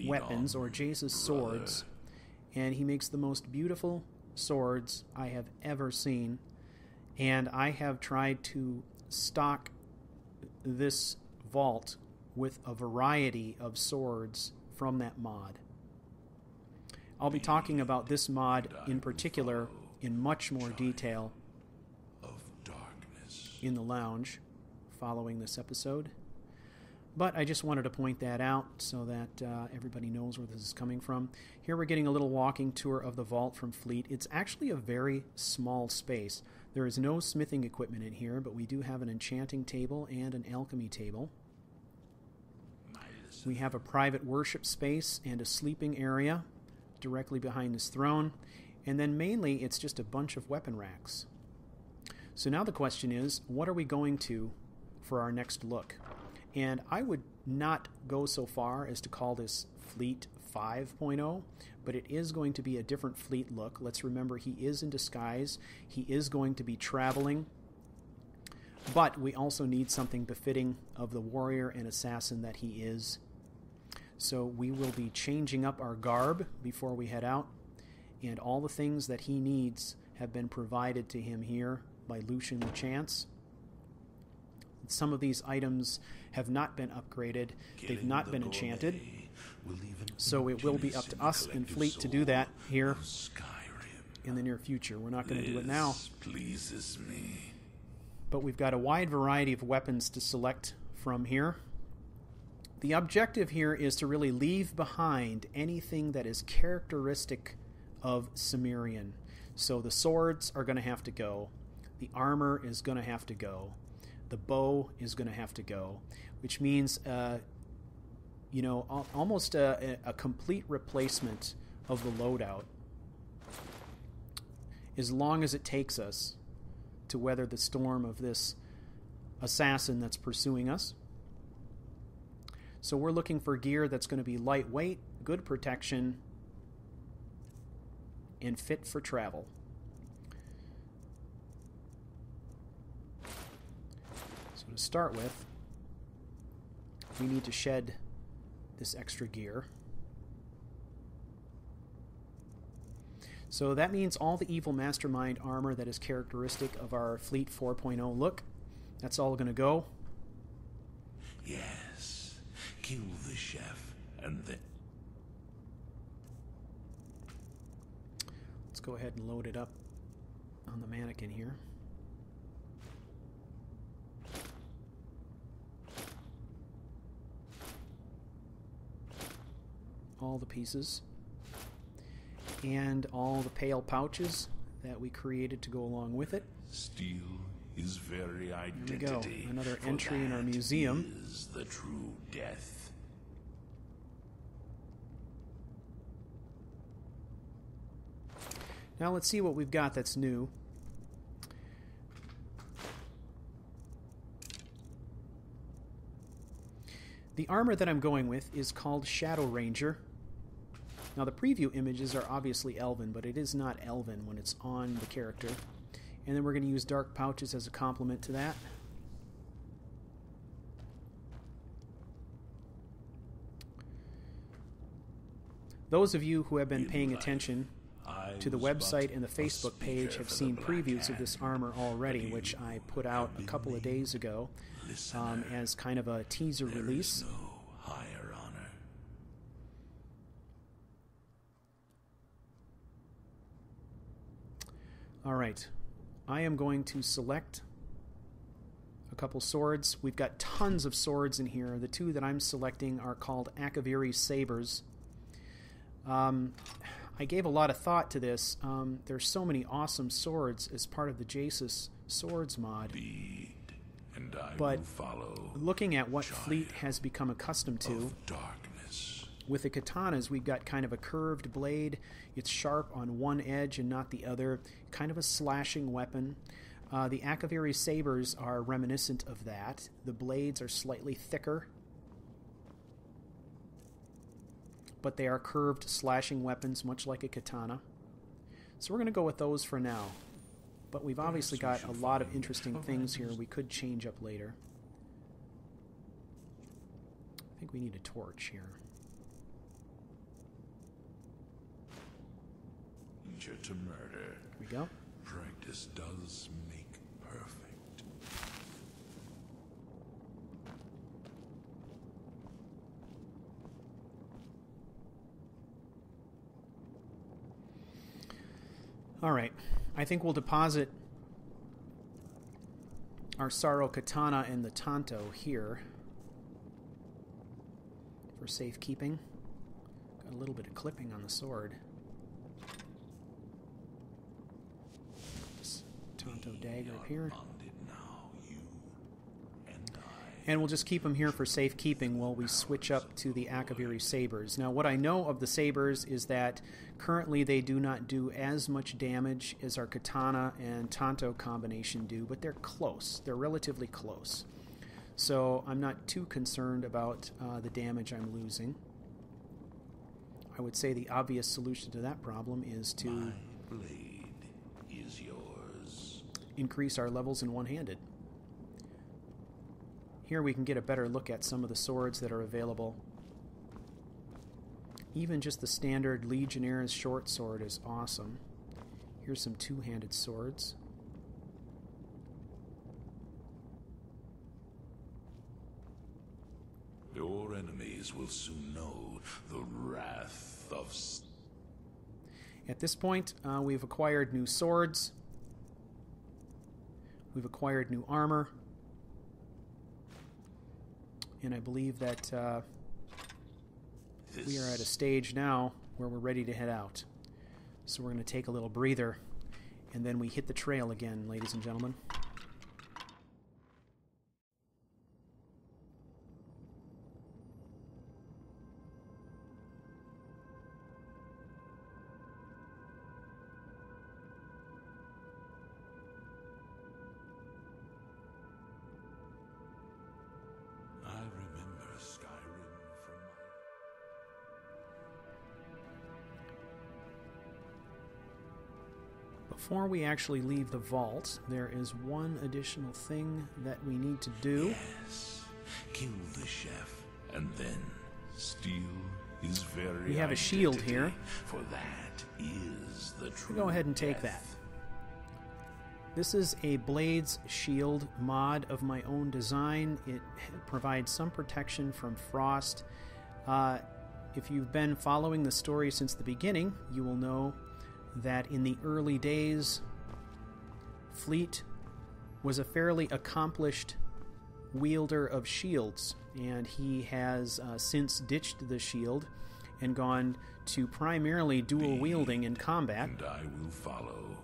Weapons, or Jesus Swords, and he makes the most beautiful swords I have ever seen, and I have tried to stock this vault with a variety of swords from that mod. I'll be talking about this mod in particular in much more detail in the lounge following this episode. But I just wanted to point that out so that everybody knows where this is coming from. Here we're getting a little walking tour of the vault from Fleet. It's actually a very small space. There is no smithing equipment in here, but we do have an enchanting table and an alchemy table. We have a private worship space and a sleeping area directly behind this throne. And then mainly it's just a bunch of weapon racks. So now the question is, what are we going to for our next look? And I would not go so far as to call this Fleet 5.0, but it is going to be a different Fleet look. Let's remember, he is in disguise. He is going to be traveling. But we also need something befitting of the warrior and assassin that he is. So we will be changing up our garb before we head out. And all the things that he needs have been provided to him here by Lucian Chance. Some of these items have not been upgraded. They've not been enchanted. So it will be up to us in Fleet to do that here in the near future. We're not going to do it now. Pleases me. But we've got a wide variety of weapons to select from here. The objective here is to really leave behind anything that is characteristic of Cimmerian. So the swords are going to have to go. The armor is going to have to go. The bow is going to have to go, which means, almost a complete replacement of the loadout, as long as it takes us to weather the storm of this assassin that's pursuing us. So we're looking for gear that's going to be lightweight, good protection, and fit for travel. So to start with, we need to shed this extra gear. So that means all the Evil Mastermind armor that is characteristic of our Fleet 4.0 look, that's all going to go. Yes, kill the chef and then... Let's go ahead and load it up on the mannequin here. All the pieces and all the pale pouches that we created to go along with it. Steal his very identity. There we go. Another entry in our museum. Is the true death. Now let's see what we've got that's new. The armor that I'm going with is called Shadow Ranger. Now the preview images are obviously elven, but it is not elven when it's on the character. And then we're going to use dark pouches as a complement to that. Those of you who have been paying attention to the website and the Facebook page have seen previews of this armor already, which I put out a couple of days ago as kind of a teaser release. Higher honor. All right, I am going to select a couple swords. We've got tons of swords in here. The two that I'm selecting are called Akaviri Sabers. I gave a lot of thought to this. There's so many awesome swords as part of the Jasus Swords mod. And I but will follow. Looking at what Fleet has become accustomed to, Darkness. with the katanas, we've got kind of a curved blade. It's sharp on one edge and not the other. Kind of a slashing weapon. The Akaviri Sabers are reminiscent of that. The blades are slightly thicker, but they are curved slashing weapons, much like a katana. So we're going to go with those for now. But we've obviously got a lot of interesting things here we could change up later. I think we need a torch here. Nature to murder. Here we go. Practice does make perfect. All right. I think we'll deposit our Sorrow Katana and the Tanto here for safekeeping. Got a little bit of clipping on the sword. This Tanto dagger up here. And we'll just keep them here for safekeeping while we switch up to the Akaviri Sabers. Now, what I know of the Sabers is that currently they do not do as much damage as our Katana and Tanto combination do, but they're close. They're relatively close. So I'm not too concerned about the damage I'm losing. I would say the obvious solution to that problem is to My blade is yours. increase our levels in one-handed. Here we can get a better look at some of the swords that are available. Even just the standard Legionnaire's short sword is awesome. Here's some two-handed swords. Your enemies will soon know the wrath of... At this point, we've acquired new swords. We've acquired new armor. And I believe that we are at a stage now where we're ready to head out. So we're going to take a little breather, and then we hit the trail again, ladies and gentlemen. Skyrim from Before we actually leave the vault, there is one additional thing that we need to do. Yes. Kill the chef, and then steal his very We have a shield identity, here. For that is the true Go ahead and take that. death. This is a Blades Shield mod of my own design. It provides some protection from frost. If you've been following the story since the beginning, you will know that in the early days, Fleet was a fairly accomplished wielder of shields, and he has since ditched the shield and gone to primarily dual wielding in combat. And I will follow,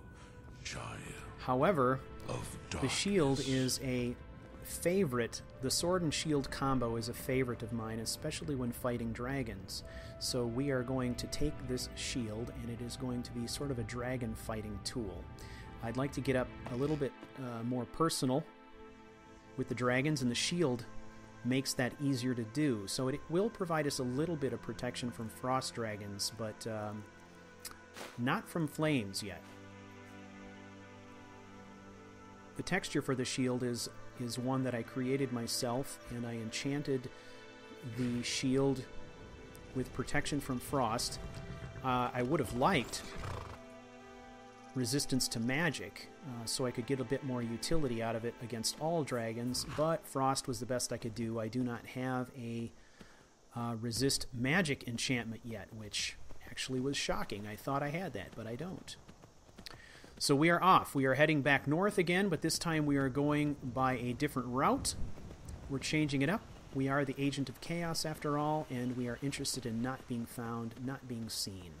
child However, of the darkness. shield is a favorite. The sword and shield combo is a favorite of mine, especially when fighting dragons. So we are going to take this shield, and it is going to be sort of a dragon fighting tool. I'd like to get up a little bit more personal with the dragons, and the shield makes that easier to do. So it will provide us a little bit of protection from frost dragons, but not from flames yet. The texture for the shield is one that I created myself, and I enchanted the shield with protection from frost. I would have liked resistance to magic, so I could get a bit more utility out of it against all dragons, but frost was the best I could do. I do not have a resist magic enchantment yet, which actually was shocking. I thought I had that, but I don't. So we are off. We are heading back north again, but this time we are going by a different route. We're changing it up. We are the agent of chaos after all, and we are interested in not being found, not being seen.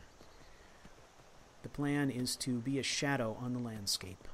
The plan is to be a shadow on the landscape.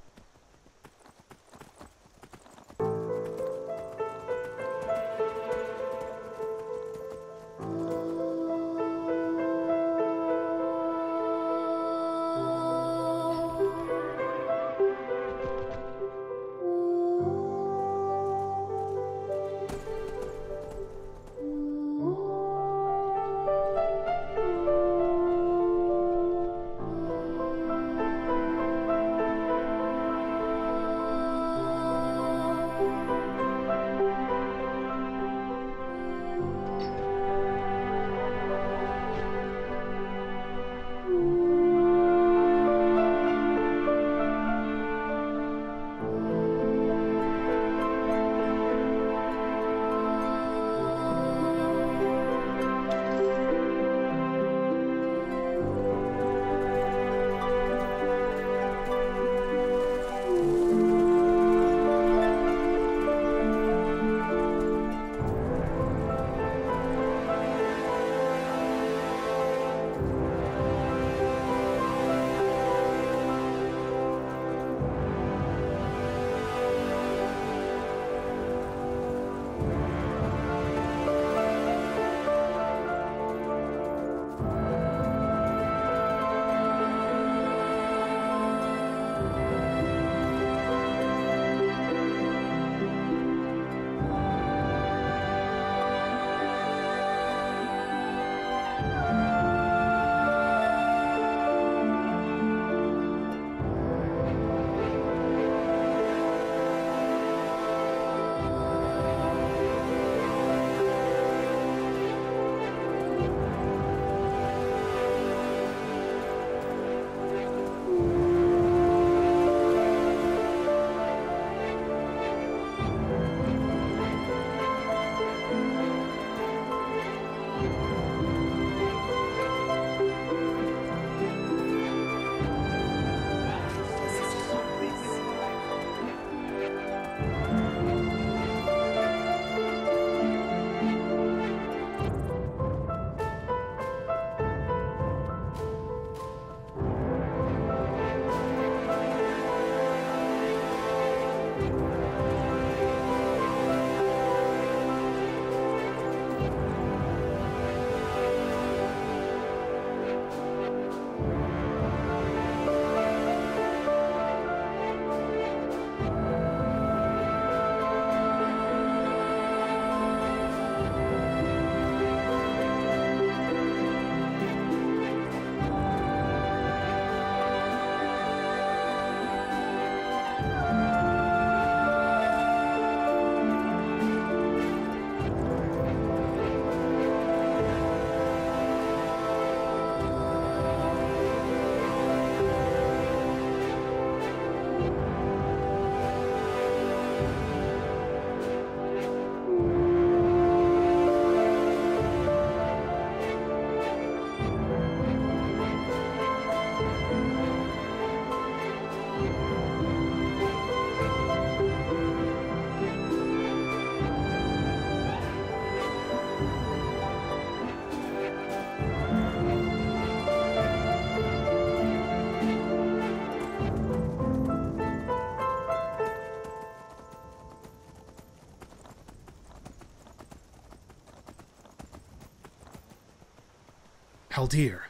Haldir.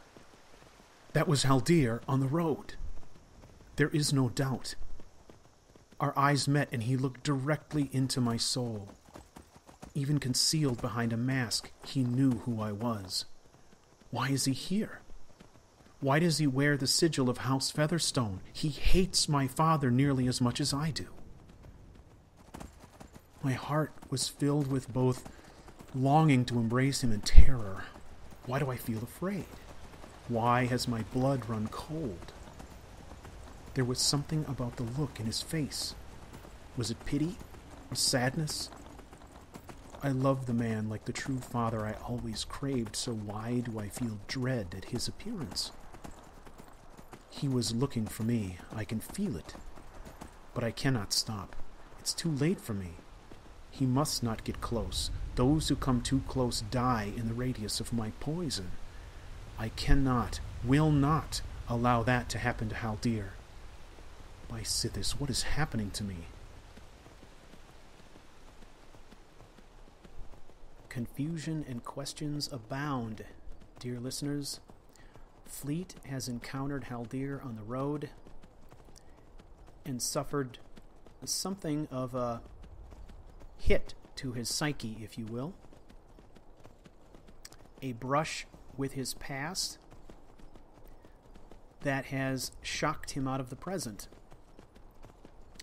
That was Haldir on the road. There is no doubt. Our eyes met and he looked directly into my soul. Even concealed behind a mask, he knew who I was. Why is he here? Why does he wear the sigil of House Featherstone? He hates my father nearly as much as I do. My heart was filled with both longing to embrace him and terror. Why do I feel afraid? Why has my blood run cold? There was something about the look in his face. Was it pity or sadness? I love the man like the true father I always craved, so why do I feel dread at his appearance? He was looking for me. I can feel it. But I cannot stop. It's too late for me. He must not get close. Those who come too close die in the radius of my poison. I cannot, will not, allow that to happen to Haldir. By Sithis, what is happening to me? Confusion and questions abound, dear listeners. Fleet has encountered Haldir on the road and suffered something of a hit to his psyche, if you will. A brush with his past that has shocked him out of the present.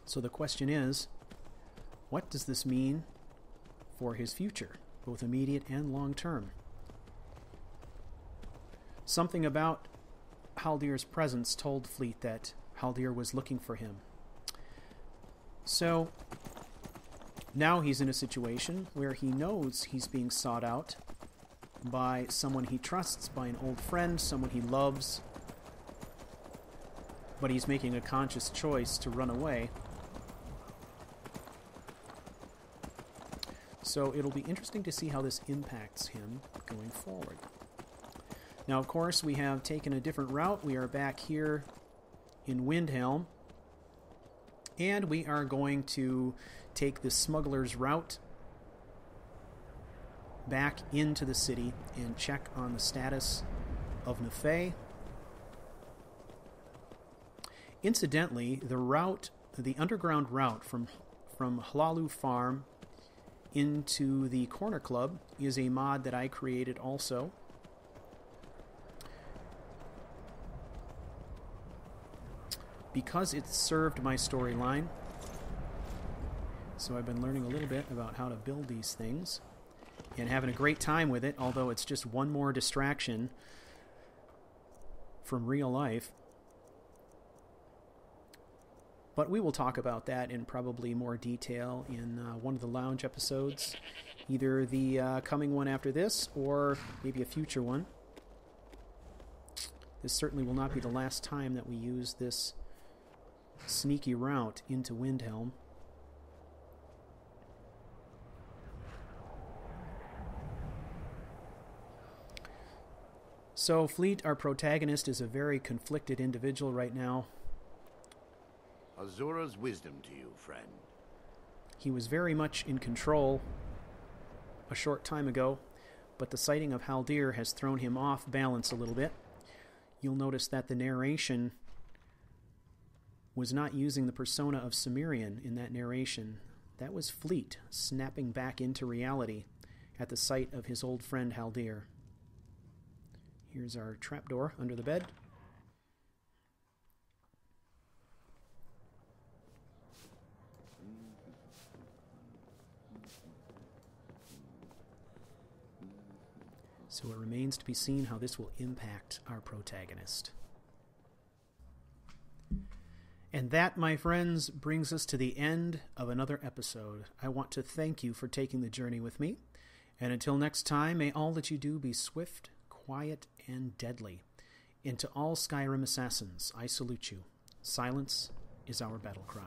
So the question is, what does this mean for his future, both immediate and long term? Something about Haldir's presence told Fleet that Haldir was looking for him. So now he's in a situation where he knows he's being sought out by someone he trusts, by an old friend, someone he loves, but he's making a conscious choice to run away. So it'll be interesting to see how this impacts him going forward. Now, of course, we have taken a different route. We are back here in Windhelm, and we are going to take the smuggler's route back into the city and check on the status of Nefei. Incidentally, the underground route from Hlalu Farm into the Corner Club is a mod that I created also. Because it served my storyline, so I've been learning a little bit about how to build these things and having a great time with it, although it's just one more distraction from real life. But we will talk about that in probably more detail in one of the lounge episodes, either the coming one after this or maybe a future one. This certainly will not be the last time that we use this sneaky route into Windhelm. So Fleet, our protagonist, is a very conflicted individual right now. Azura's wisdom to you, friend. He was very much in control a short time ago, but the sighting of Haldir has thrown him off balance a little bit. You'll notice that the narration was not using the persona of Cimmerian in that narration. That was Fleet snapping back into reality at the sight of his old friend Haldir. Here's our trapdoor under the bed. So it remains to be seen how this will impact our protagonist. And that, my friends, brings us to the end of another episode. I want to thank you for taking the journey with me. And until next time, may all that you do be swift, quiet, and deadly. And to all Skyrim assassins, I salute you. Silence is our battle cry.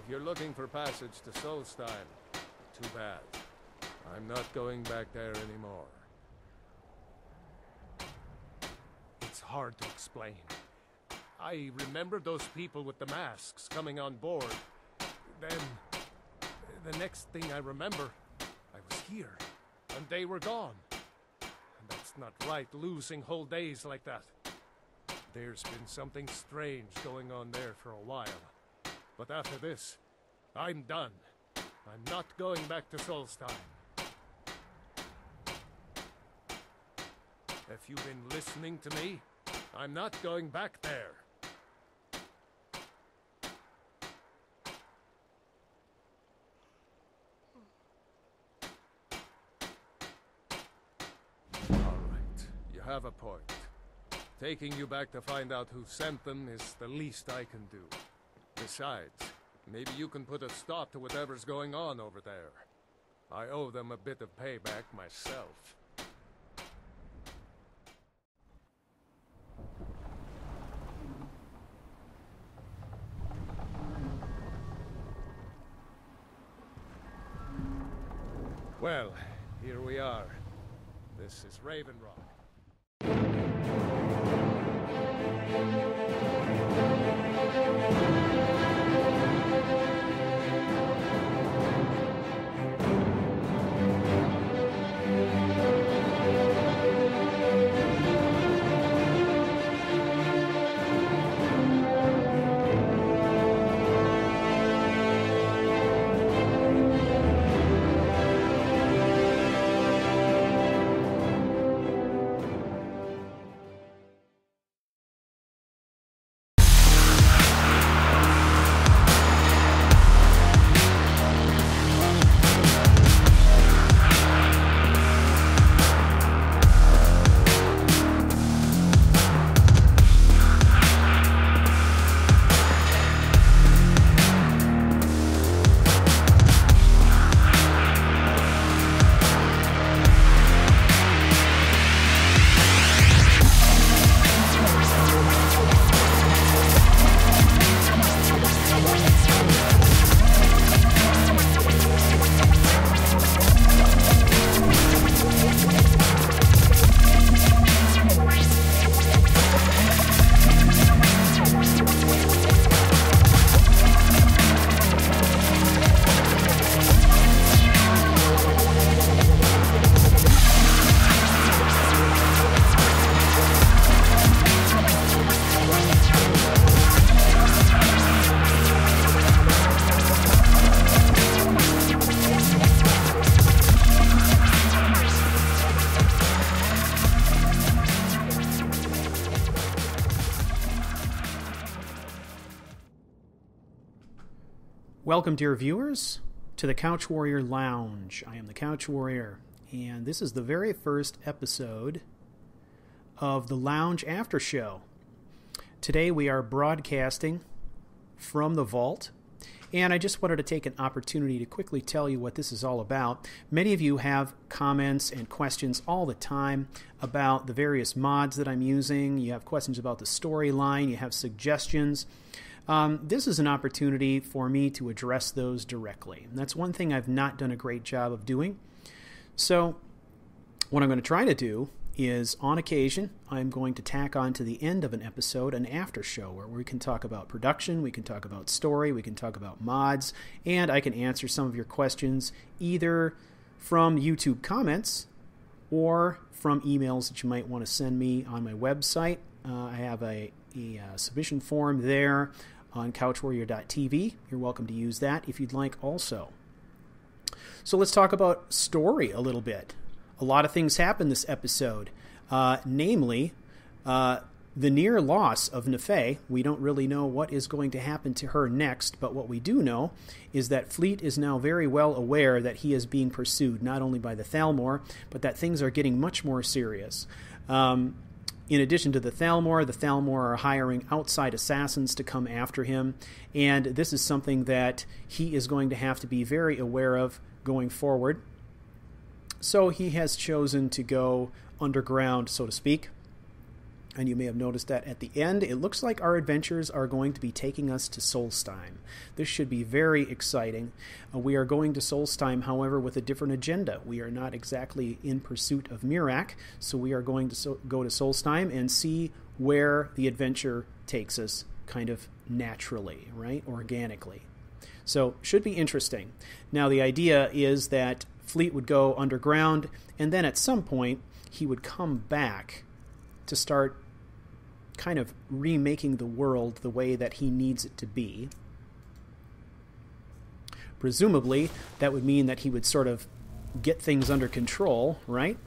If you're looking for passage to Solstheim, too bad. I'm not going back there anymore. It's hard to explain. I remember those people with the masks coming on board. Then, the next thing I remember, I was here, and they were gone. And that's not right, losing whole days like that. There's been something strange going on there for a while. But after this, I'm done. I'm not going back to Solstheim. If you've been listening to me, I'm not going back there. All right, you have a point. Taking you back to find out who sent them is the least I can do. Besides, maybe you can put a stop to whatever's going on over there. I owe them a bit of payback myself. Well, here we are. This is Raven Rock. Welcome, dear viewers, to the CouchWarrior Lounge. I am the CouchWarrior, and this is the very first episode of the Lounge After Show. Today we are broadcasting from the vault, and I just wanted to take an opportunity to quickly tell you what this is all about. Many of you have comments and questions all the time about the various mods that I'm using. You have questions about the storyline, you have suggestions. This is an opportunity for me to address those directly. And that's one thing I've not done a great job of doing. So what I'm going to try to do is, on occasion, I'm going to tack on to the end of an episode an after show where we can talk about production, we can talk about story, we can talk about mods, and I can answer some of your questions either from YouTube comments or from emails that you might want to send me on my website. I have a submission form there on CouchWarrior.tv. You're welcome to use that if you'd like also. So let's talk about story a little bit. A lot of things happen this episode, namely the near loss of Nefeh. We don't really know what is going to happen to her next, but what we do know is that Fleet is now very well aware that he is being pursued, not only by the Thalmor, but that things are getting much more serious. In addition to the Thalmor are hiring outside assassins to come after him, and this is something that he is going to have to be very aware of going forward. So he has chosen to go underground, so to speak. And you may have noticed that at the end, it looks like our adventures are going to be taking us to Solstheim. This should be very exciting. We are going to Solstheim, however, with a different agenda. We are not exactly in pursuit of Miraak, so we are going to go to Solstheim and see where the adventure takes us kind of naturally, right? Organically. So, should be interesting. Now, the idea is that Fleet would go underground, and then at some point, he would come back to start kind of remaking the world the way that he needs it to be. Presumably, that would mean that he would sort of get things under control, right?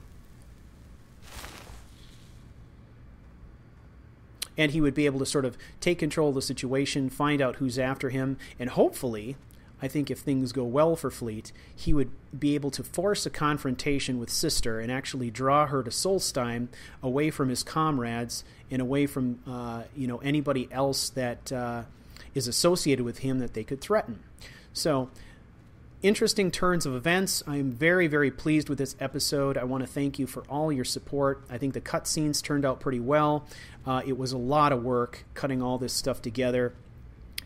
And he would be able to sort of take control of the situation, find out who's after him, and hopefully, I think if things go well for Fleet, he would be able to force a confrontation with Sister and actually draw her to Solstheim, away from his comrades and away from anybody else that is associated with him that they could threaten. So, interesting turns of events. I am very, very pleased with this episode. I want to thank you for all your support. I think the cutscenes turned out pretty well. It was a lot of work cutting all this stuff together.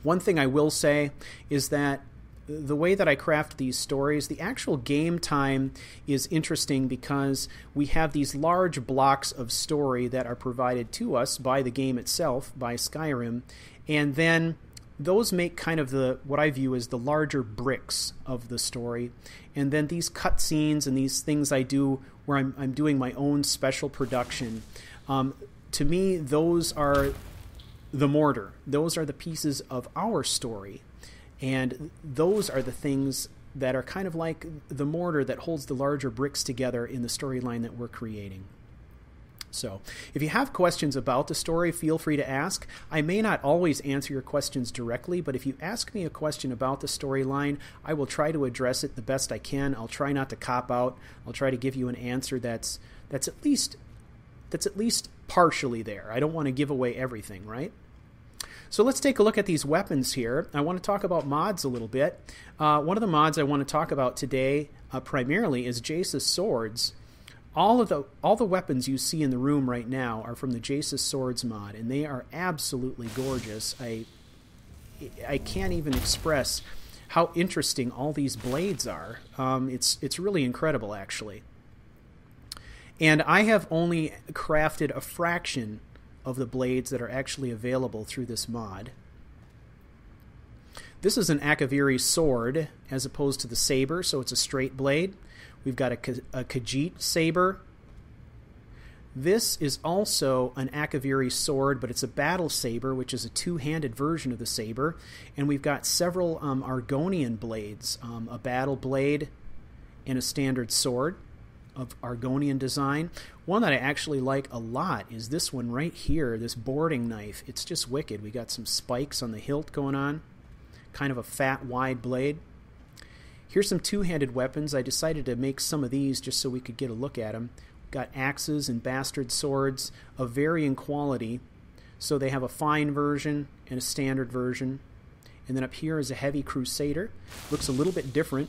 One thing I will say is that the way that I craft these stories, the actual game time is interesting because we have these large blocks of story that are provided to us by the game itself, by Skyrim, and then those make kind of what I view as the larger bricks of the story. And then these cutscenes and these things I do where I'm doing my own special production, to me, those are the mortar. Those are the pieces of our story. And those are the things that are kind of like the mortar that holds the larger bricks together in the storyline that we're creating. So, if you have questions about the story, feel free to ask. I may not always answer your questions directly, but if you ask me a question about the storyline, I will try to address it the best I can. I'll try not to cop out. I'll try to give you an answer that's at least partially there. I don't want to give away everything, right? So let's take a look at these weapons here. I want to talk about mods a little bit. One of the mods I want to talk about today primarily is Jace's swords. All the weapons you see in the room right now are from the Jace's Swords mod, and they are absolutely gorgeous. I can't even express how interesting all these blades are. It's really incredible, actually. And I have only crafted a fraction of the blades that are actually available through this mod. This is an Akaviri sword as opposed to the saber, so it's a straight blade. We've got a Khajiit saber. This is also an Akaviri sword, but it's a battle saber, which is a two-handed version of the saber. And we've got several Argonian blades, a battle blade and a standard sword of Argonian design. One that I actually like a lot is this one right here, this boarding knife. It's just wicked. We got some spikes on the hilt going on. kind of a fat, wide blade. Here's some two-handed weapons. I decided to make some of these just so we could get a look at them. Got axes and bastard swords of varying quality. So they have a fine version and a standard version. And then up here is a heavy crusader. Looks a little bit different.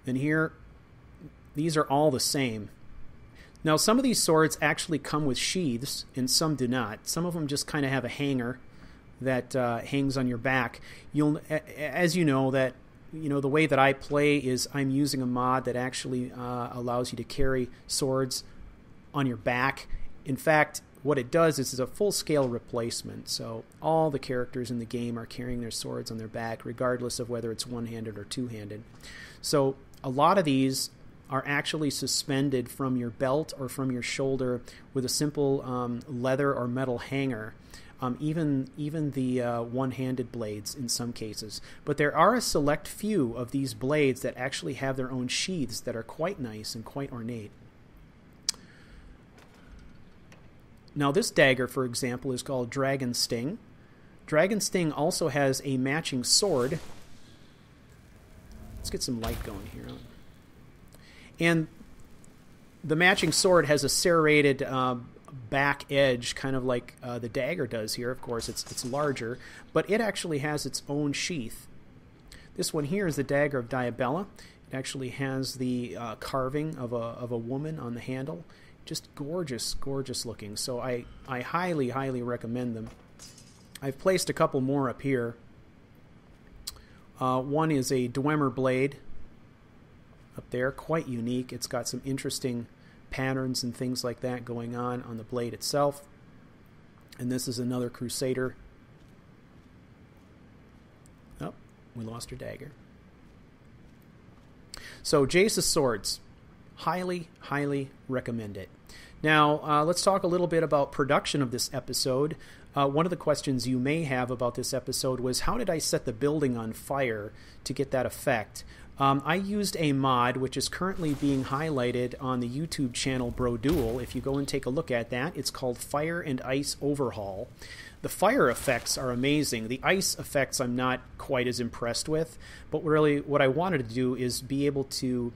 And here, these are all the same. Now, some of these swords actually come with sheaths, and some do not. Some of them just kind of have a hanger that hangs on your back. As you know, the way that I play is I'm using a mod that actually allows you to carry swords on your back. In fact, what it does is it's a full-scale replacement. So all the characters in the game are carrying their swords on their back, regardless of whether it's one-handed or two-handed. So a lot of these are actually suspended from your belt or from your shoulder with a simple leather or metal hanger. Even the one-handed blades in some cases. But there are a select few of these blades that actually have their own sheaths that are quite nice and quite ornate. Now this dagger, for example, is called Dragon Sting. Dragon Sting also has a matching sword. Let's get some light going here. And the matching sword has a serrated back edge, kind of like the dagger does here. Of course, it's larger, but it actually has its own sheath. This one here is the dagger of Diabella. It actually has the carving of a woman on the handle. Just gorgeous, gorgeous looking. So I highly, highly recommend them. I've placed a couple more up here. One is a Dwemer blade up there, quite unique. It's got some interesting patterns and things like that going on the blade itself. And this is another Crusader. Oh, we lost her dagger. So Jace's swords, highly, highly recommend it. Now, let's talk a little bit about production of this episode. One of the questions you may have about this episode was, how did I set the building on fire to get that effect? I used a mod which is currently being highlighted on the YouTube channel Brodual. If you go and take a look at that, it's called Fire and Ice Overhaul. The fire effects are amazing. The ice effects I'm not quite as impressed with, but really what I wanted to do is be able to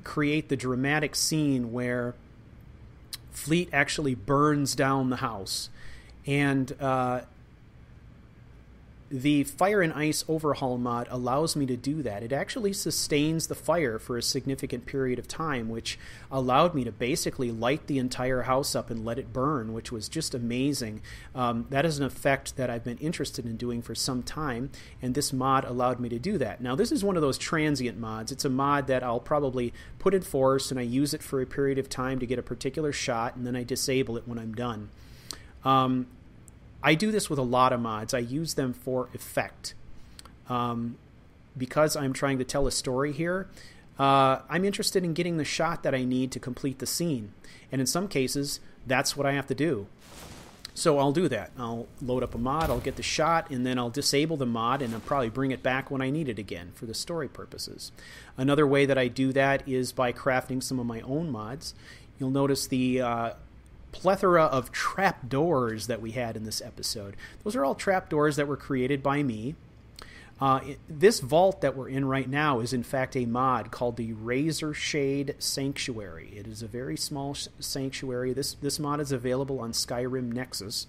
create the dramatic scene where Fleet actually burns down the house. And the Fire and Ice Overhaul mod allows me to do that. It actually sustains the fire for a significant period of time, which allowed me to basically light the entire house up and let it burn, which was just amazing. That is an effect that I've been interested in doing for some time, and this mod allowed me to do that. Now, this is one of those transient mods. It's a mod that I'll probably put in force, and I use it for a period of time to get a particular shot, and then I disable it when I'm done. I do this with a lot of mods. I use them for effect. Because I'm trying to tell a story here, I'm interested in getting the shot that I need to complete the scene. And in some cases, that's what I have to do. So I'll do that. I'll load up a mod, I'll get the shot, and then I'll disable the mod, and I'll probably bring it back when I need it again for the story purposes. Another way that I do that is by crafting some of my own mods. You'll notice the plethora of trapdoors that we had in this episode. Those are all trapdoors that were created by me. This vault that we're in right now is in fact a mod called the Razor Shade Sanctuary. It is a very small sanctuary. This mod is available on Skyrim Nexus.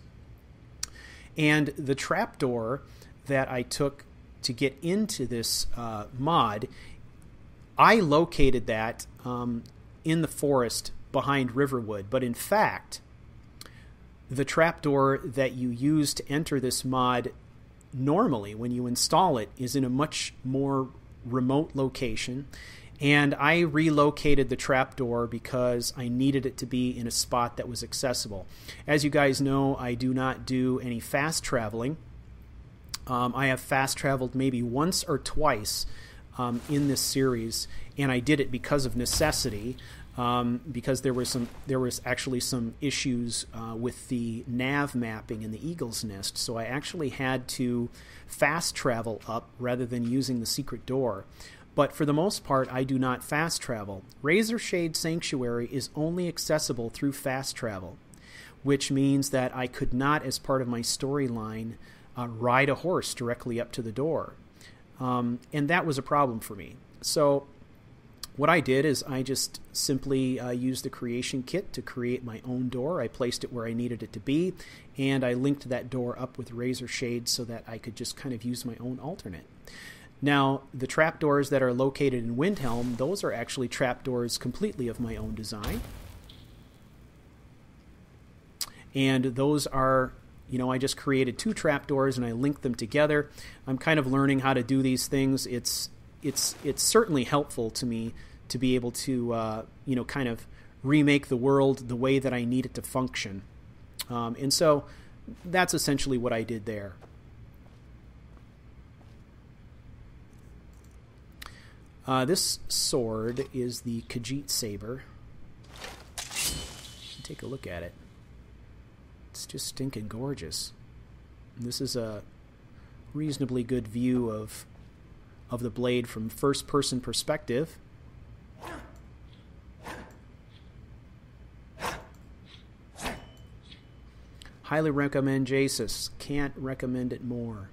And the trapdoor that I took to get into this mod, I located that in the forest behind Riverwood, but in fact, the trapdoor that you use to enter this mod normally when you install it is in a much more remote location, and I relocated the trapdoor because I needed it to be in a spot that was accessible. As you guys know, I do not do any fast traveling. I have fast traveled maybe once or twice in this series, and I did it because of necessity. Because there was actually some issues with the nav mapping in the Eagle's Nest, so I actually had to fast travel up rather than using the secret door. But for the most part, I do not fast travel. Razor Shade Sanctuary is only accessible through fast travel. which means that I could not, as part of my storyline, ride a horse directly up to the door. And that was a problem for me. So what I did is I just simply used the creation kit to create my own door. I placed it where I needed it to be, and I linked that door up with razor shades so that I could just kind of use my own alternate. Now, the trapdoors that are located in Windhelm, those are actually trapdoors completely of my own design. And those are, I just created 2 trapdoors and I linked them together. I'm kind of learning how to do these things. It's certainly helpful to me to be able to, kind of remake the world the way that I need it to function. And so that's essentially what I did there. This sword is the Khajiit saber. Take a look at it. It's just stinking gorgeous. This is a reasonably good view of the blade from first-person perspective. Highly recommend Jasus. Can't recommend it more.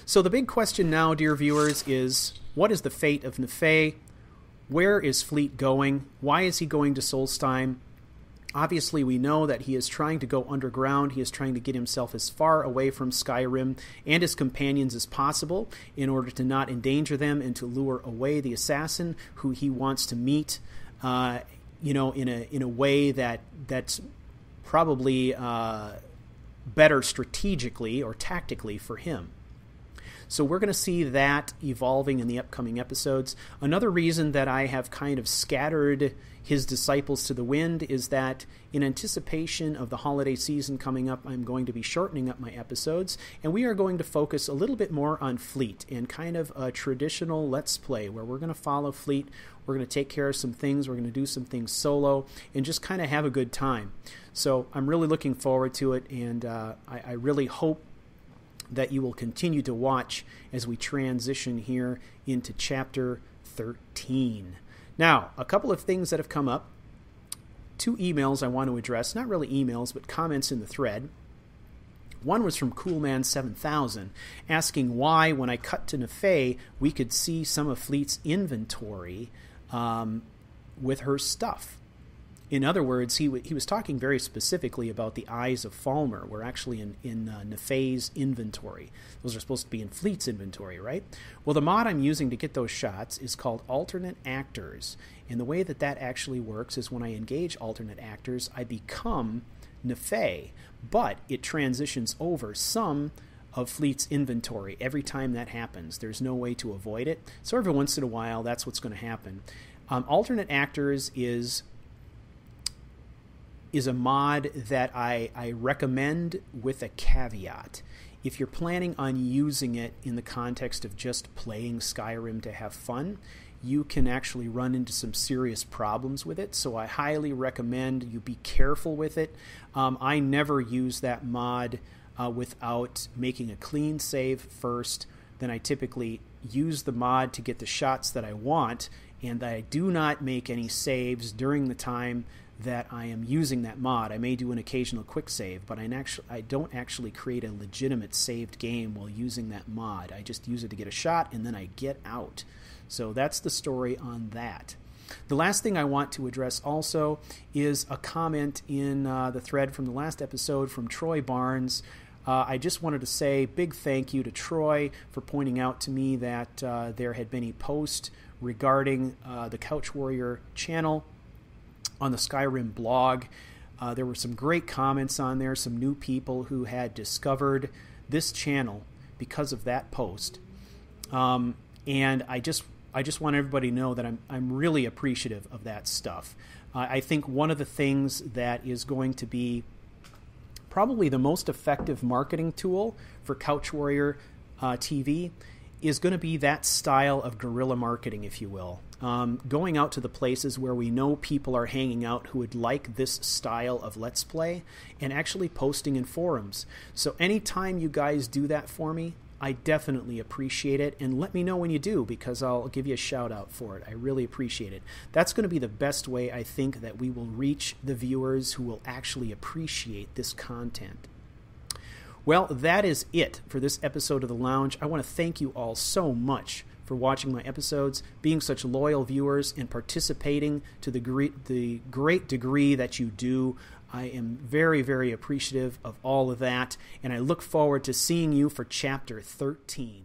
So the big question now, dear viewers, is what is the fate of Nefei? Where is Fleet going? Why is he going to Solstheim? Obviously, we know that he is trying to go underground. He is trying to get himself as far away from Skyrim and his companions as possible in order to not endanger them and to lure away the assassin who he wants to meet, in a way that's probably better strategically or tactically for him. So we're going to see that evolving in the upcoming episodes. Another reason that I have kind of scattered his disciples to the wind is that in anticipation of the holiday season coming up, I'm going to be shortening up my episodes, and we are going to focus a little bit more on Fleet and kind of a traditional Let's Play where we're going to follow Fleet. We're going to take care of some things. We're going to do some things solo and just kind of have a good time. So I'm really looking forward to it, and I really hope that you will continue to watch as we transition here into Chapter 13. Now, a couple of things that have come up. 2 emails I want to address. Not really emails, but comments in the thread. One was from Coolman7000, asking why, when I cut to Nefei, we could see some of Fleet's inventory with her stuff. In other words, he was talking very specifically about the Eyes of Thalmor. We're actually in Nefei's inventory. Those are supposed to be in Fleet's inventory, right? Well, the mod I'm using to get those shots is called Alternate Actors. And the way that actually works is when I engage Alternate Actors, I become Nefei, but it transitions over some of Fleet's inventory every time that happens. There's no way to avoid it. So every once in a while, that's what's going to happen. Alternate Actors is a mod that I recommend with a caveat. If you're planning on using it in the context of just playing Skyrim to have fun, you can actually run into some serious problems with it. So I highly recommend you be careful with it. I never use that mod without making a clean save first. Then I typically use the mod to get the shots that I want, and I do not make any saves during the time that I am using that mod. I may do an occasional quick save, but I don't actually create a legitimate saved game while using that mod. I just use it to get a shot, and then I get out. So that's the story on that. The last thing I want to address also is a comment in the thread from the last episode from Troy Barnes. I just wanted to say big thank you to Troy for pointing out to me that there had been a post regarding the CouchWarrior channel on the Skyrim blog. There were some great comments on there, some new people who had discovered this channel because of that post. And I just want everybody to know that I'm really appreciative of that stuff. I think one of the things that is going to be probably the most effective marketing tool for CouchWarrior TV is going to be that style of guerrilla marketing, if you will. Going out to the places where we know people are hanging out who would like this style of Let's Play and actually posting in forums. So anytime you guys do that for me, I definitely appreciate it, and let me know when you do, because I'll give you a shout out for it. I really appreciate it. That's going to be the best way, I think, that we will reach the viewers who will actually appreciate this content. Well, that is it for this episode of The Lounge. I want to thank you all so much for watching my episodes, being such loyal viewers, and participating to the great degree that you do. I am very, very appreciative of all of that, and I look forward to seeing you for Chapter 13.